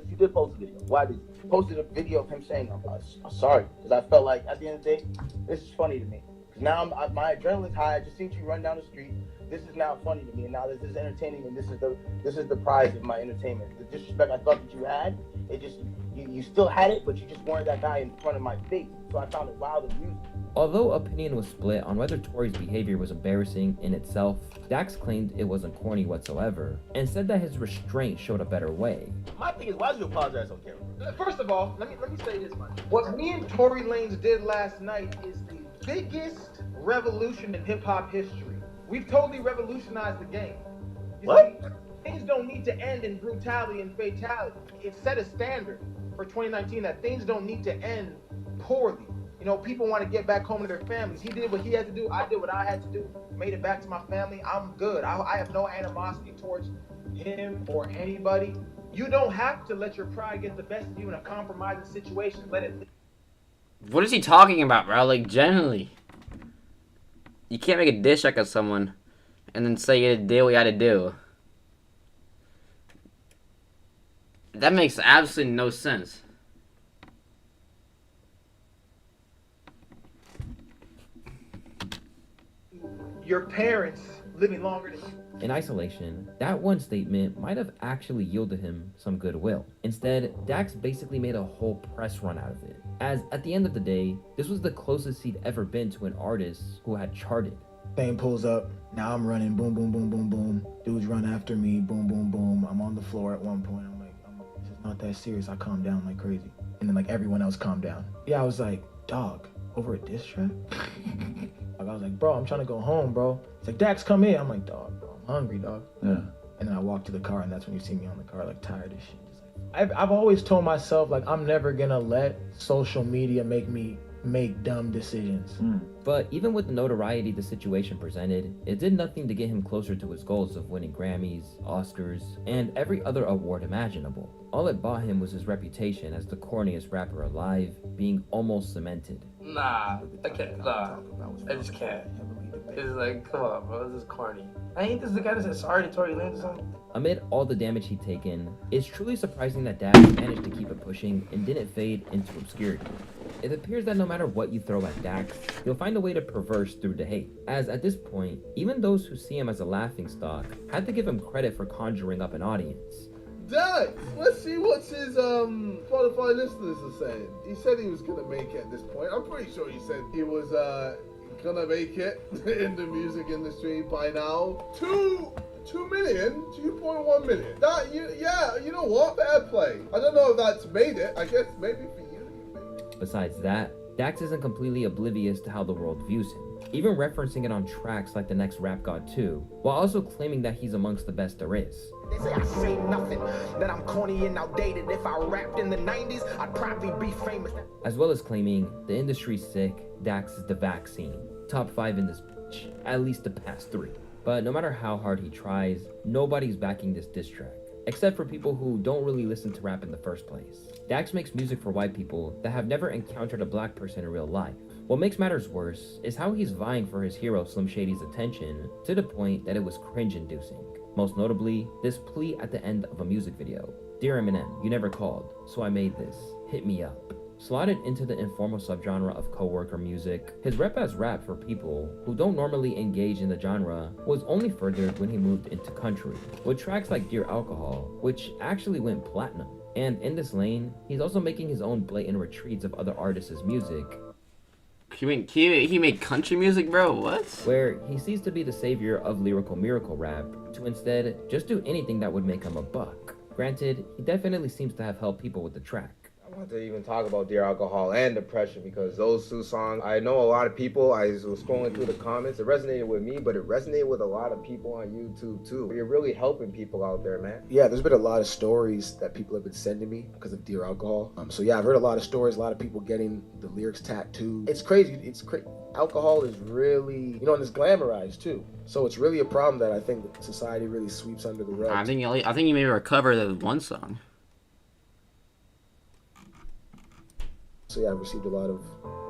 S11: You did post a video. Why did you posted a video of him saying I'm sorry? Because I felt like at the end of the day, this is funny to me. Because now my adrenaline's high. I just seen you run down the street. This is now funny to me, and now this is entertaining, and this is the prize of my entertainment. The disrespect I thought that you had, it just you still had it, but you just weren't that guy in front of my face. So I found it wild and music.
S8: Although opinion was split on whether Tory's behavior was embarrassing in itself, Dax claimed it wasn't corny whatsoever, and said that his restraint showed a better way.
S11: My thing is, why did you apologize on camera?
S14: First of all, let me say this much. What me and Tory Lanez did last night is the biggest revolution in hip-hop history. We've totally revolutionized the game. You see, things don't need to end in brutality and fatality. It set a standard for 2019 that things don't need to end poorly. You know, people want to get back home to their families. He did what he had to do. I did what I had to do. Made it back to my family. I'm good. I have no animosity towards him or anybody. You don't have to let your pride get the best of you in a compromising situation. Let it.
S1: What is he talking about, bro? Like, generally. You can't make a diss track of someone and then say you did what you had to do. That makes absolutely no sense.
S14: Your parents living longer than you.
S8: In isolation, that one statement might have actually yielded him some goodwill. Instead, Dax basically made a whole press run out of it, as at the end of the day, this was the closest he'd ever been to an artist who had charted.
S23: Thing pulls up, now I'm running, boom, boom, boom, boom, boom. Dudes run after me, boom, boom, boom. I'm on the floor at one point, I'm like, this is not that serious. I calmed down like crazy. And then like everyone else calmed down. Yeah, I was like, dog, over a diss track? I was like, bro, I'm trying to go home, bro. It's like, Dax, come in. I'm like, dog, bro, I'm hungry, dog.
S16: Yeah.
S23: And then I walk to the car, and that's when you see me on the car, like, tired as shit. Just like, I've always told myself, like, I'm never gonna let social media make me make dumb decisions.
S8: But even with the notoriety the situation presented, it did nothing to get him closer to his goals of winning Grammys, Oscars, and every other award imaginable. All it bought him was his reputation as the corniest rapper alive being almost cemented.
S11: Nah, I can't. Nah, I just can't. It's like, come on, bro, this is corny. Ain't this the guy that said sorry to Tory Lanez or something?
S8: Amid all the damage he'd taken, it's truly surprising that Dax managed to keep it pushing and didn't fade into obscurity. It appears that no matter what you throw at Dax, he'll find a way to perverse through the hate, as at this point, even those who see him as a laughingstock had to give him credit for conjuring up an audience.
S2: Dax, let's see what his Spotify listeners are saying. He said he was gonna make it at this point. I'm pretty sure he said he was gonna make it in the music industry by now. 2 million, 2.1 million. That you know what? Fair play. I don't know if that's made it. I guess maybe for you.
S8: Besides that, Dax isn't completely oblivious to how the world views him, even referencing it on tracks like The Next Rap God 2, while also claiming that he's amongst the best there is.
S4: They say I say nothing, that I'm corny and outdated. If I rapped in the 90s, I'd probably be famous.
S8: As well as claiming the industry's sick, Dax is the vaccine. Top 5 in this bitch, at least the past 3. But no matter how hard he tries, nobody's backing this diss track, except for people who don't really listen to rap in the first place. Dax makes music for white people that have never encountered a black person in real life. What makes matters worse is how he's vying for his hero Slim Shady's attention to the point that it was cringe-inducing. Most notably, this plea at the end of a music video. Dear Eminem, you never called, so I made this. Hit me up. Slotted into the informal subgenre of coworker music, his rep as rap for people who don't normally engage in the genre was only furthered when he moved into country, with tracks like Dear Alcohol, which actually went platinum. And in this lane, he's also making his own blatant retreats of other artists' music.
S1: He made country music, bro? What?
S8: Where he sees to be the savior of lyrical miracle rap, to instead just do anything that would make him a buck. Granted, he definitely seems to have helped people with the track.
S7: I want to even talk about Dear Alcohol and Depression because those 2 songs, I know a lot of people, I was scrolling through the comments, it resonated with me, but it resonated with a lot of people on YouTube too. You're really helping people out there, man.
S23: Yeah, there's been a lot of stories that people have been sending me because of Dear Alcohol. So yeah, I've heard a lot of stories, a lot of people getting the lyrics tattooed. It's crazy, alcohol is really, and it's glamorized too. So it's really a problem that I think society really sweeps under the rug.
S1: I think you may recover the one song.
S23: So yeah, I've received a lot of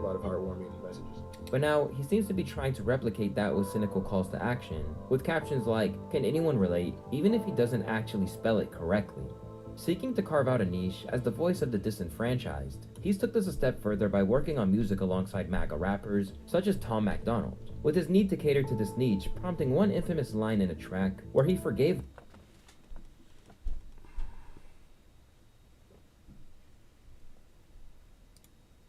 S23: heartwarming messages.
S8: But now, he seems to be trying to replicate that with cynical calls to action, with captions like, can anyone relate, even if he doesn't actually spell it correctly. Seeking to carve out a niche as the voice of the disenfranchised, he's took this a step further by working on music alongside MAGA rappers, such as Tom MacDonald, with his need to cater to this niche prompting one infamous line in a track where he forgave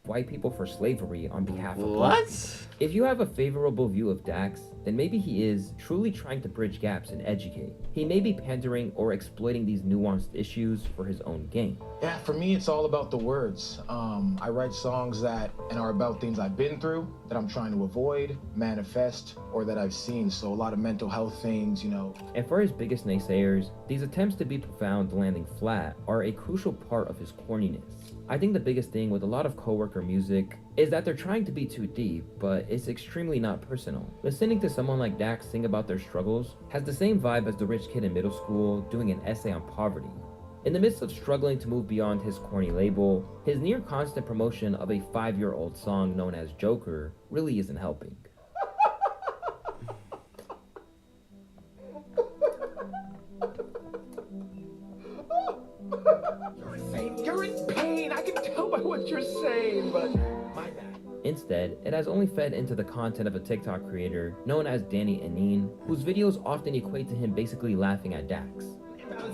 S8: white people for slavery on behalf of black people. If you have a favorable view of Dax, then maybe he is truly trying to bridge gaps and educate. He may be pandering or exploiting these nuanced issues for his own gain.
S3: Yeah, for me, it's all about the words. I write songs that are about things I've been through, that I'm trying to avoid, manifest, or that I've seen. So a lot of mental health things,
S8: And for his biggest naysayers, these attempts to be profound landing flat are a crucial part of his corniness. I think the biggest thing with a lot of coworker music is that they're trying to be too deep, but it's extremely not personal. Listening to someone like Dax sing about their struggles has the same vibe as the rich kid in middle school doing an essay on poverty. In the midst of struggling to move beyond his corny label, his near constant promotion of a 5-year-old song known as Joker really isn't helping.
S4: pain. I can tell by what you're saying, but my bad.
S8: Instead, it has only fed into the content of a TikTok creator known as Danny Anine, whose videos often equate to him basically laughing at Dax.
S4: Have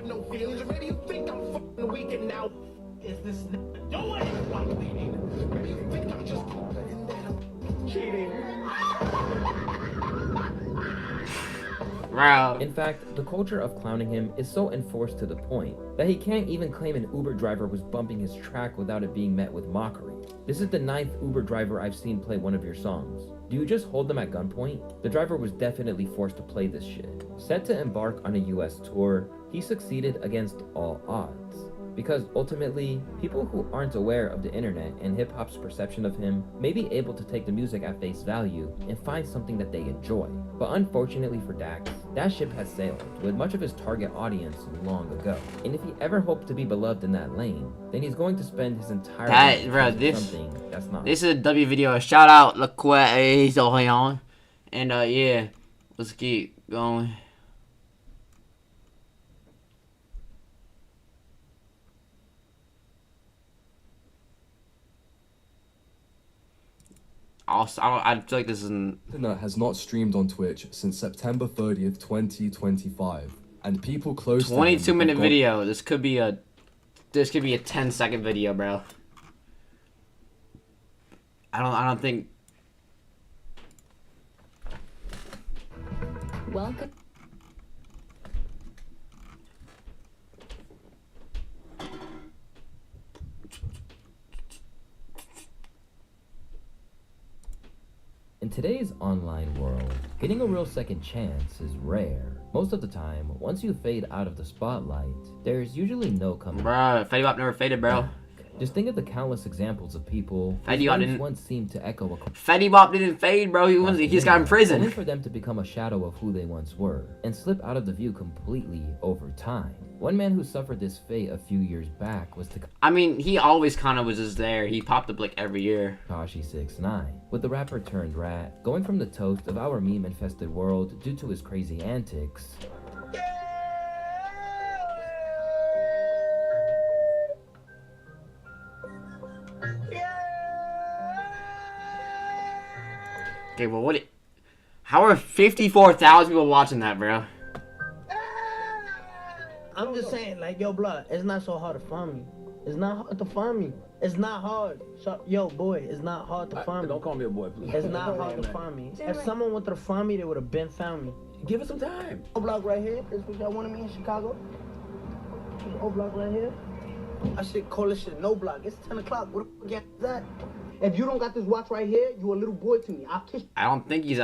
S4: no feelings, or maybe you think I'm fucking weak and now is this doing while bleeding? Maybe you think I'm just cheating.
S1: Bro.
S8: In fact, the culture of clowning him is so enforced to the point that he can't even claim an Uber driver was bumping his track without it being met with mockery. This is the 9th Uber driver I've seen play one of your songs. Do you just hold them at gunpoint? The driver was definitely forced to play this shit. Set to embark on a US tour, he succeeded against all odds. Because ultimately, people who aren't aware of the internet and hip-hop's perception of him may be able to take the music at face value and find something that they enjoy. But unfortunately for Dax, that ship has sailed with much of his target audience long ago. And if he ever hoped to be beloved in that lane, then he's going to spend his entire life doing something that's not.
S1: This is a W video. Shout out LaQuay. And yeah, let's keep going. Also, I feel like this isn't.
S12: Internet has not streamed on Twitch since September 30th, 2025, and people close.
S1: 22-minute video. This could be a 10-second video, bro. I don't think.
S17: Welcome.
S8: In today's online world, getting a real second chance is rare. Most of the time, once you fade out of the spotlight, there's usually no coming
S1: back. Bro, Fetty Wap never faded, bro.
S8: Just think of the countless examples of people
S1: Fetty Wap didn't.
S8: once seemed to echo a
S1: Fetty Wap didn't fade, bro. He just got in prison.
S8: Only for them to become a shadow of who they once were and slip out of the view completely over time. One man who suffered this fate a few years back was
S1: I mean, he always kind of was just there. He popped up like every year.
S8: Tekashi 6ix9ine, with the rapper turned rat, going from the toast of our meme-infested world due to his crazy antics.
S1: Okay, well, how are 54,000 people watching that, bro?
S18: I'm just saying, like, yo, blood, it's not so hard to find me. It's not hard to find me. It's not hard. So, yo, boy, it's not hard to find me.
S24: Don't call me a boy, please.
S18: It's not hard to find me. If someone wanted to find me, they would have been found me. Give it some time. O-Block right here. This is what y'all wanted me in Chicago. This is O-Block right here. I should call this shit No Block. It's 10 o'clock. What the fuck is that? If you don't got this watch right here, you a little boy to me. I'll kiss you.
S1: I don't think he's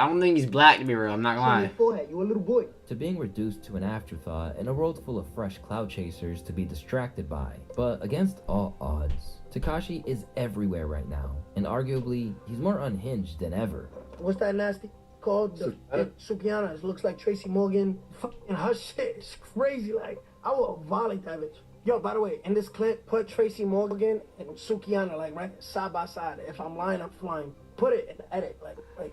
S1: black, to be real. I'm not gonna lie.
S18: Forehead. You a little boy.
S8: To being reduced to an afterthought in a world full of fresh cloud chasers to be distracted by. But against all odds, Tekashi is everywhere right now, and arguably, he's more unhinged than ever.
S18: What's that nasty called? Sukiana. It looks like Tracy Morgan. Fucking her shit. It's crazy. Like, I will violate that bitch. Yo, by the way, in this clip, put Tracy Morgan and Sukiana, like, right side by side. If I'm lying, I'm flying. Put it in the edit, like, right.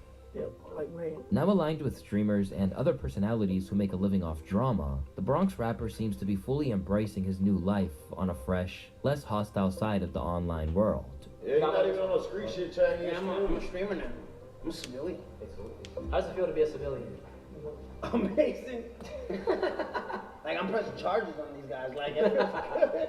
S8: Now aligned with streamers and other personalities who make a living off drama, the Bronx rapper seems to be fully embracing his new life on a fresh, less hostile side of the online world.
S24: Yeah, you're not even on no street shit, Chad.
S18: Yeah, I'm a streamer now. I'm a civilian.
S9: How does it feel to be a civilian?
S18: Amazing. Like, I'm pressing charges on these guys. Like,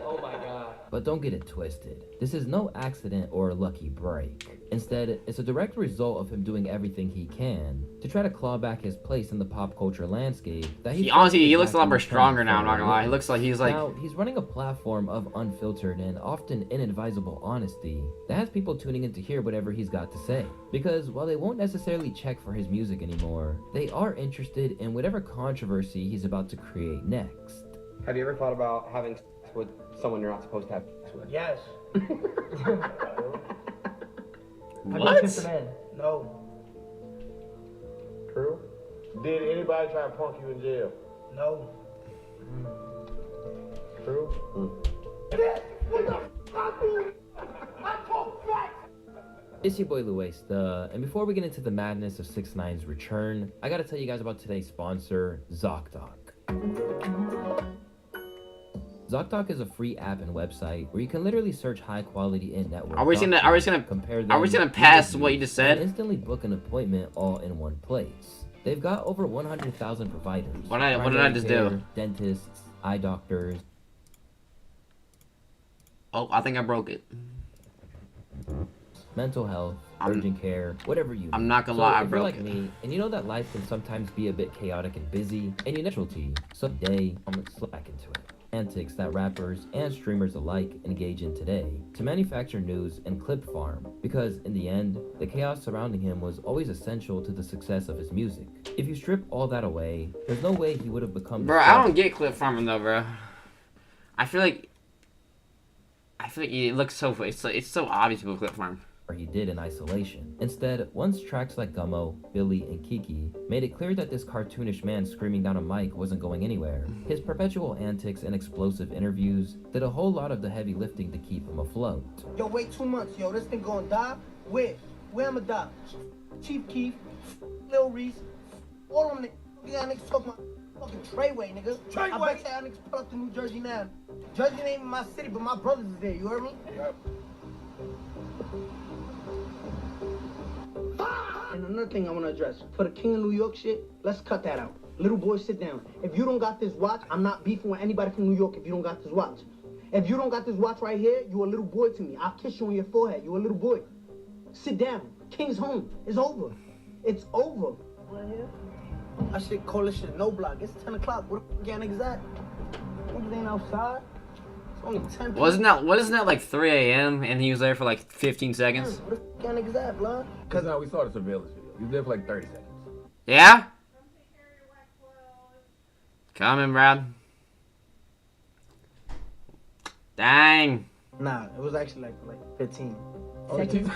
S9: oh my god.
S8: But don't get it twisted. This is no accident or lucky break. Instead, it's a direct result of him doing everything he can to try to claw back his place in the pop culture landscape that
S1: he looks a lot more stronger now, I'm not gonna lie. He looks like he's like...
S8: Now, he's running a platform of unfiltered and often inadvisable honesty that has people tuning in to hear whatever he's got to say. Because while they won't necessarily check for his music anymore, they are interested in whatever controversy he's about to create next.
S7: Have you ever thought about having sex with someone you're not supposed to have sex with?
S18: Yes.
S1: What?
S18: No.
S11: True. Did anybody try to punk you in jail?
S18: No.
S11: True.
S18: What the fuck? I talk facts.
S8: It's your boy Luis, and before we get into the madness of 6ix9ine's return, I gotta tell you guys about today's sponsor, ZocDoc. ZocDoc is a free app and website where you can literally search high-quality in-network.
S1: Are we gonna pass what you just said?
S8: And instantly book an appointment all in one place. They've got over 100,000 providers.
S1: What did I just do?
S8: Dentists, eye doctors.
S1: Oh, I think I broke it.
S8: Mental health, urgent care, whatever you need.
S1: I'm not gonna lie, I
S8: if you're
S1: broke
S8: like me, and you know that life can sometimes be a bit chaotic and busy, and you naturally, someday, I'm gonna slip back into it. Antics that rappers and streamers alike engage in today to manufacture news and clip farm, because in the end, the chaos surrounding him was always essential to the success of his music. If you strip all that away, there's no way he would have become.
S1: Bro, I don't get clip farming though, bro. I feel like it looks so it's so obvious with clip farm.
S8: He did in isolation. Instead, once tracks like Gummo, Billy, and Kiki made it clear that this cartoonish man screaming down a mic wasn't going anywhere, his perpetual antics and explosive interviews did a whole lot of the heavy lifting to keep him afloat.
S18: Yo, wait 2 months, yo. This thing gonna die? Where? Where I'ma die? Chief Keef, Lil Reese, all them niggas. Yeah, niggas talking about fucking Treyway, nigga. I bet y'all niggas pull up to New Jersey now. Jersey ain't even my city, but my brothers is there. You heard me? Yep. And another thing I want to address, for the King of New York shit, let's cut that out. Little boy, sit down. If you don't got this watch, I'm not beefing with anybody from New York if you don't got this watch. If you don't got this watch right here, you a little boy to me. I'll kiss you on your forehead. You a little boy. Sit down. King's home. It's over. It's over. I should call this shit no block. It's 10 o'clock. Where the fuck niggas at? Niggas ain't outside. It's only 10
S1: Wasn't that like 3 a.m. and he was there for like 15 seconds?
S18: Where the fuck niggas at, blood?
S15: Because now we saw the surveillance video. He was there for like 30 seconds.
S1: Yeah? Coming, Brad. Dang.
S18: Nah, it was actually like 15. Seconds.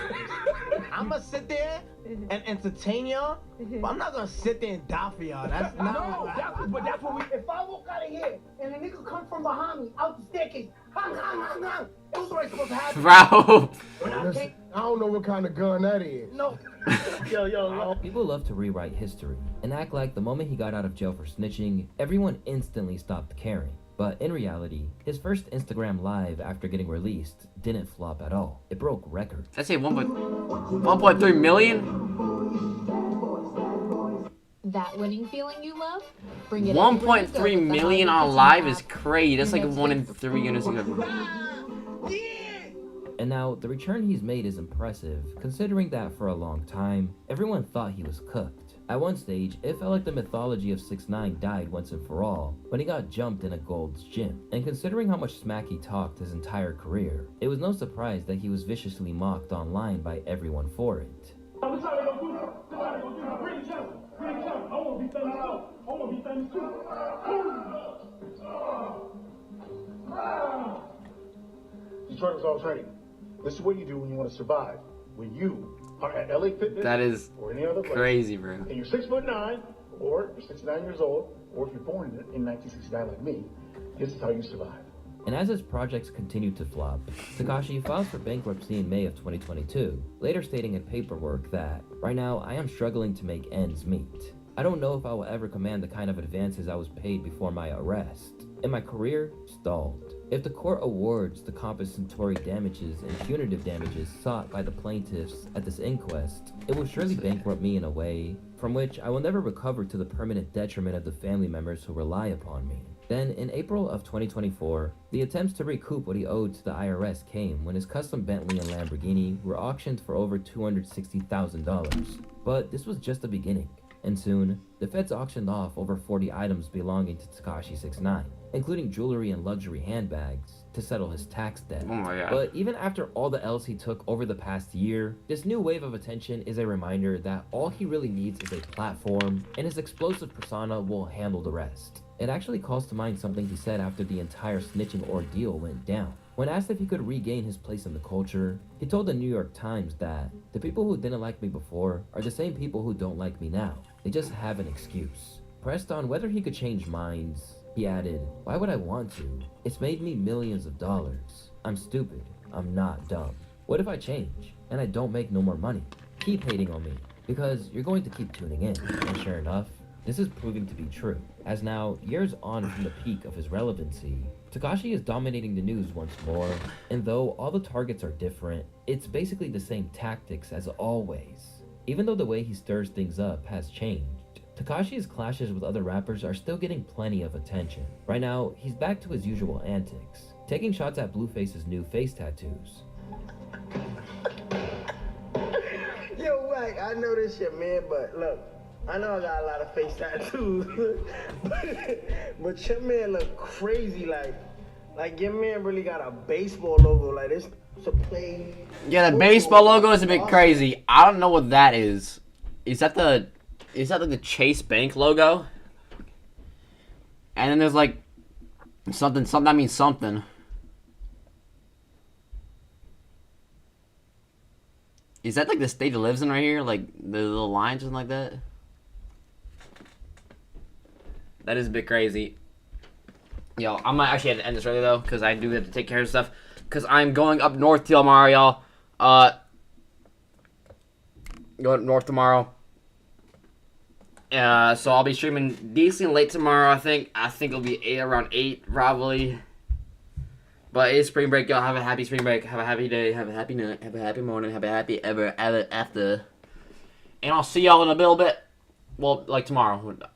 S18: I'm gonna sit there and entertain y'all, but I'm not gonna sit there and die for y'all. That's not. But that's what we. If I walk out of here and a nigga come from behind me out the staircase, hang, it was already supposed to happen.
S1: Bro.
S15: I don't know what kind of gun that is.
S18: No.
S8: People love to rewrite history and act like the moment he got out of jail for snitching, everyone instantly stopped caring. But in reality, his first Instagram live after getting released didn't flop at all. It broke records.
S1: That's a 1.3 million?
S22: That winning feeling you love? Bring it
S1: 1.3 million on live is crazy. That's like 1 in 3 units.
S8: And now, the return he's made is impressive, considering that for a long time, everyone thought he was cooked. At one stage, it felt like the mythology of 6ix9ine died once and for all when he got jumped in a Gold's Gym. And considering how much smack he talked his entire career, it was no surprise that he was viciously mocked online by everyone for it.
S17: Detroit was all training. This is what you do when you want to survive. When you are at LA Fitness
S1: That is
S17: or any other place,
S1: crazy, bro.
S17: and you're 6'9", or you're 69 years old, or if you're born in 1969 like me, this is how you survive.
S8: And as his projects continued to flop, Tekashi filed for bankruptcy in May of 2022, later stating in paperwork that, "Right now, I am struggling to make ends meet. I don't know if I will ever command the kind of advances I was paid before my arrest. And my career stalled. If the court awards the compensatory damages and punitive damages sought by the plaintiffs at this inquest, it will surely bankrupt me in a way from which I will never recover to the permanent detriment of the family members who rely upon me." Then, in April of 2024, the attempts to recoup what he owed to the IRS came when his custom Bentley and Lamborghini were auctioned for over $260,000. But this was just the beginning. And soon, the feds auctioned off over 40 items belonging to Tekashi 6ix9ine, including jewelry and luxury handbags, to settle his tax debt.
S1: Oh my God.
S8: But even after all the L's he took over the past year, this new wave of attention is a reminder that all he really needs is a platform, and his explosive persona will handle the rest. It actually calls to mind something he said after the entire snitching ordeal went down. When asked if he could regain his place in the culture, he told the New York Times that the people who didn't like me before are the same people who don't like me now. They just have an excuse. Pressed on whether he could change minds, he added, "Why would I want to? It's made me millions of dollars. I'm stupid. I'm not dumb." What if I change and I don't make no more money? Keep hating on me because you're going to keep tuning in. And sure enough, this is proving to be true, as now, years on from the peak of his relevancy, Tekashi is dominating the news once more, and though all the targets are different, it's basically the same tactics as always. Even though the way he stirs things up has changed, Tekashi's clashes with other rappers are still getting plenty of attention. Right now, he's back to his usual antics, taking shots at Blueface's new face tattoos.
S18: Yo, Wack, I know this shit, man, but look, I know I got a lot of face tattoos, but your man look crazy, like your man really got a baseball logo, like this to play.
S1: Yeah, the baseball logo is a bit crazy. I don't know what that is. Is that like the Chase Bank logo? And then there's like something that means something. Is that like the state he lives in right here? Like the little lines or something like that? That is a bit crazy. Yo, I might actually have to end this early though, because I do have to take care of stuff. Because I'm going up north tomorrow, y'all. Going up north tomorrow. So I'll be streaming decently late tomorrow, I think. I think it'll be around 8, probably. But it's spring break, y'all. Have a happy spring break. Have a happy day. Have a happy night. Have a happy morning. Have a happy ever after. And I'll see y'all in a little bit. Well, like tomorrow. You know.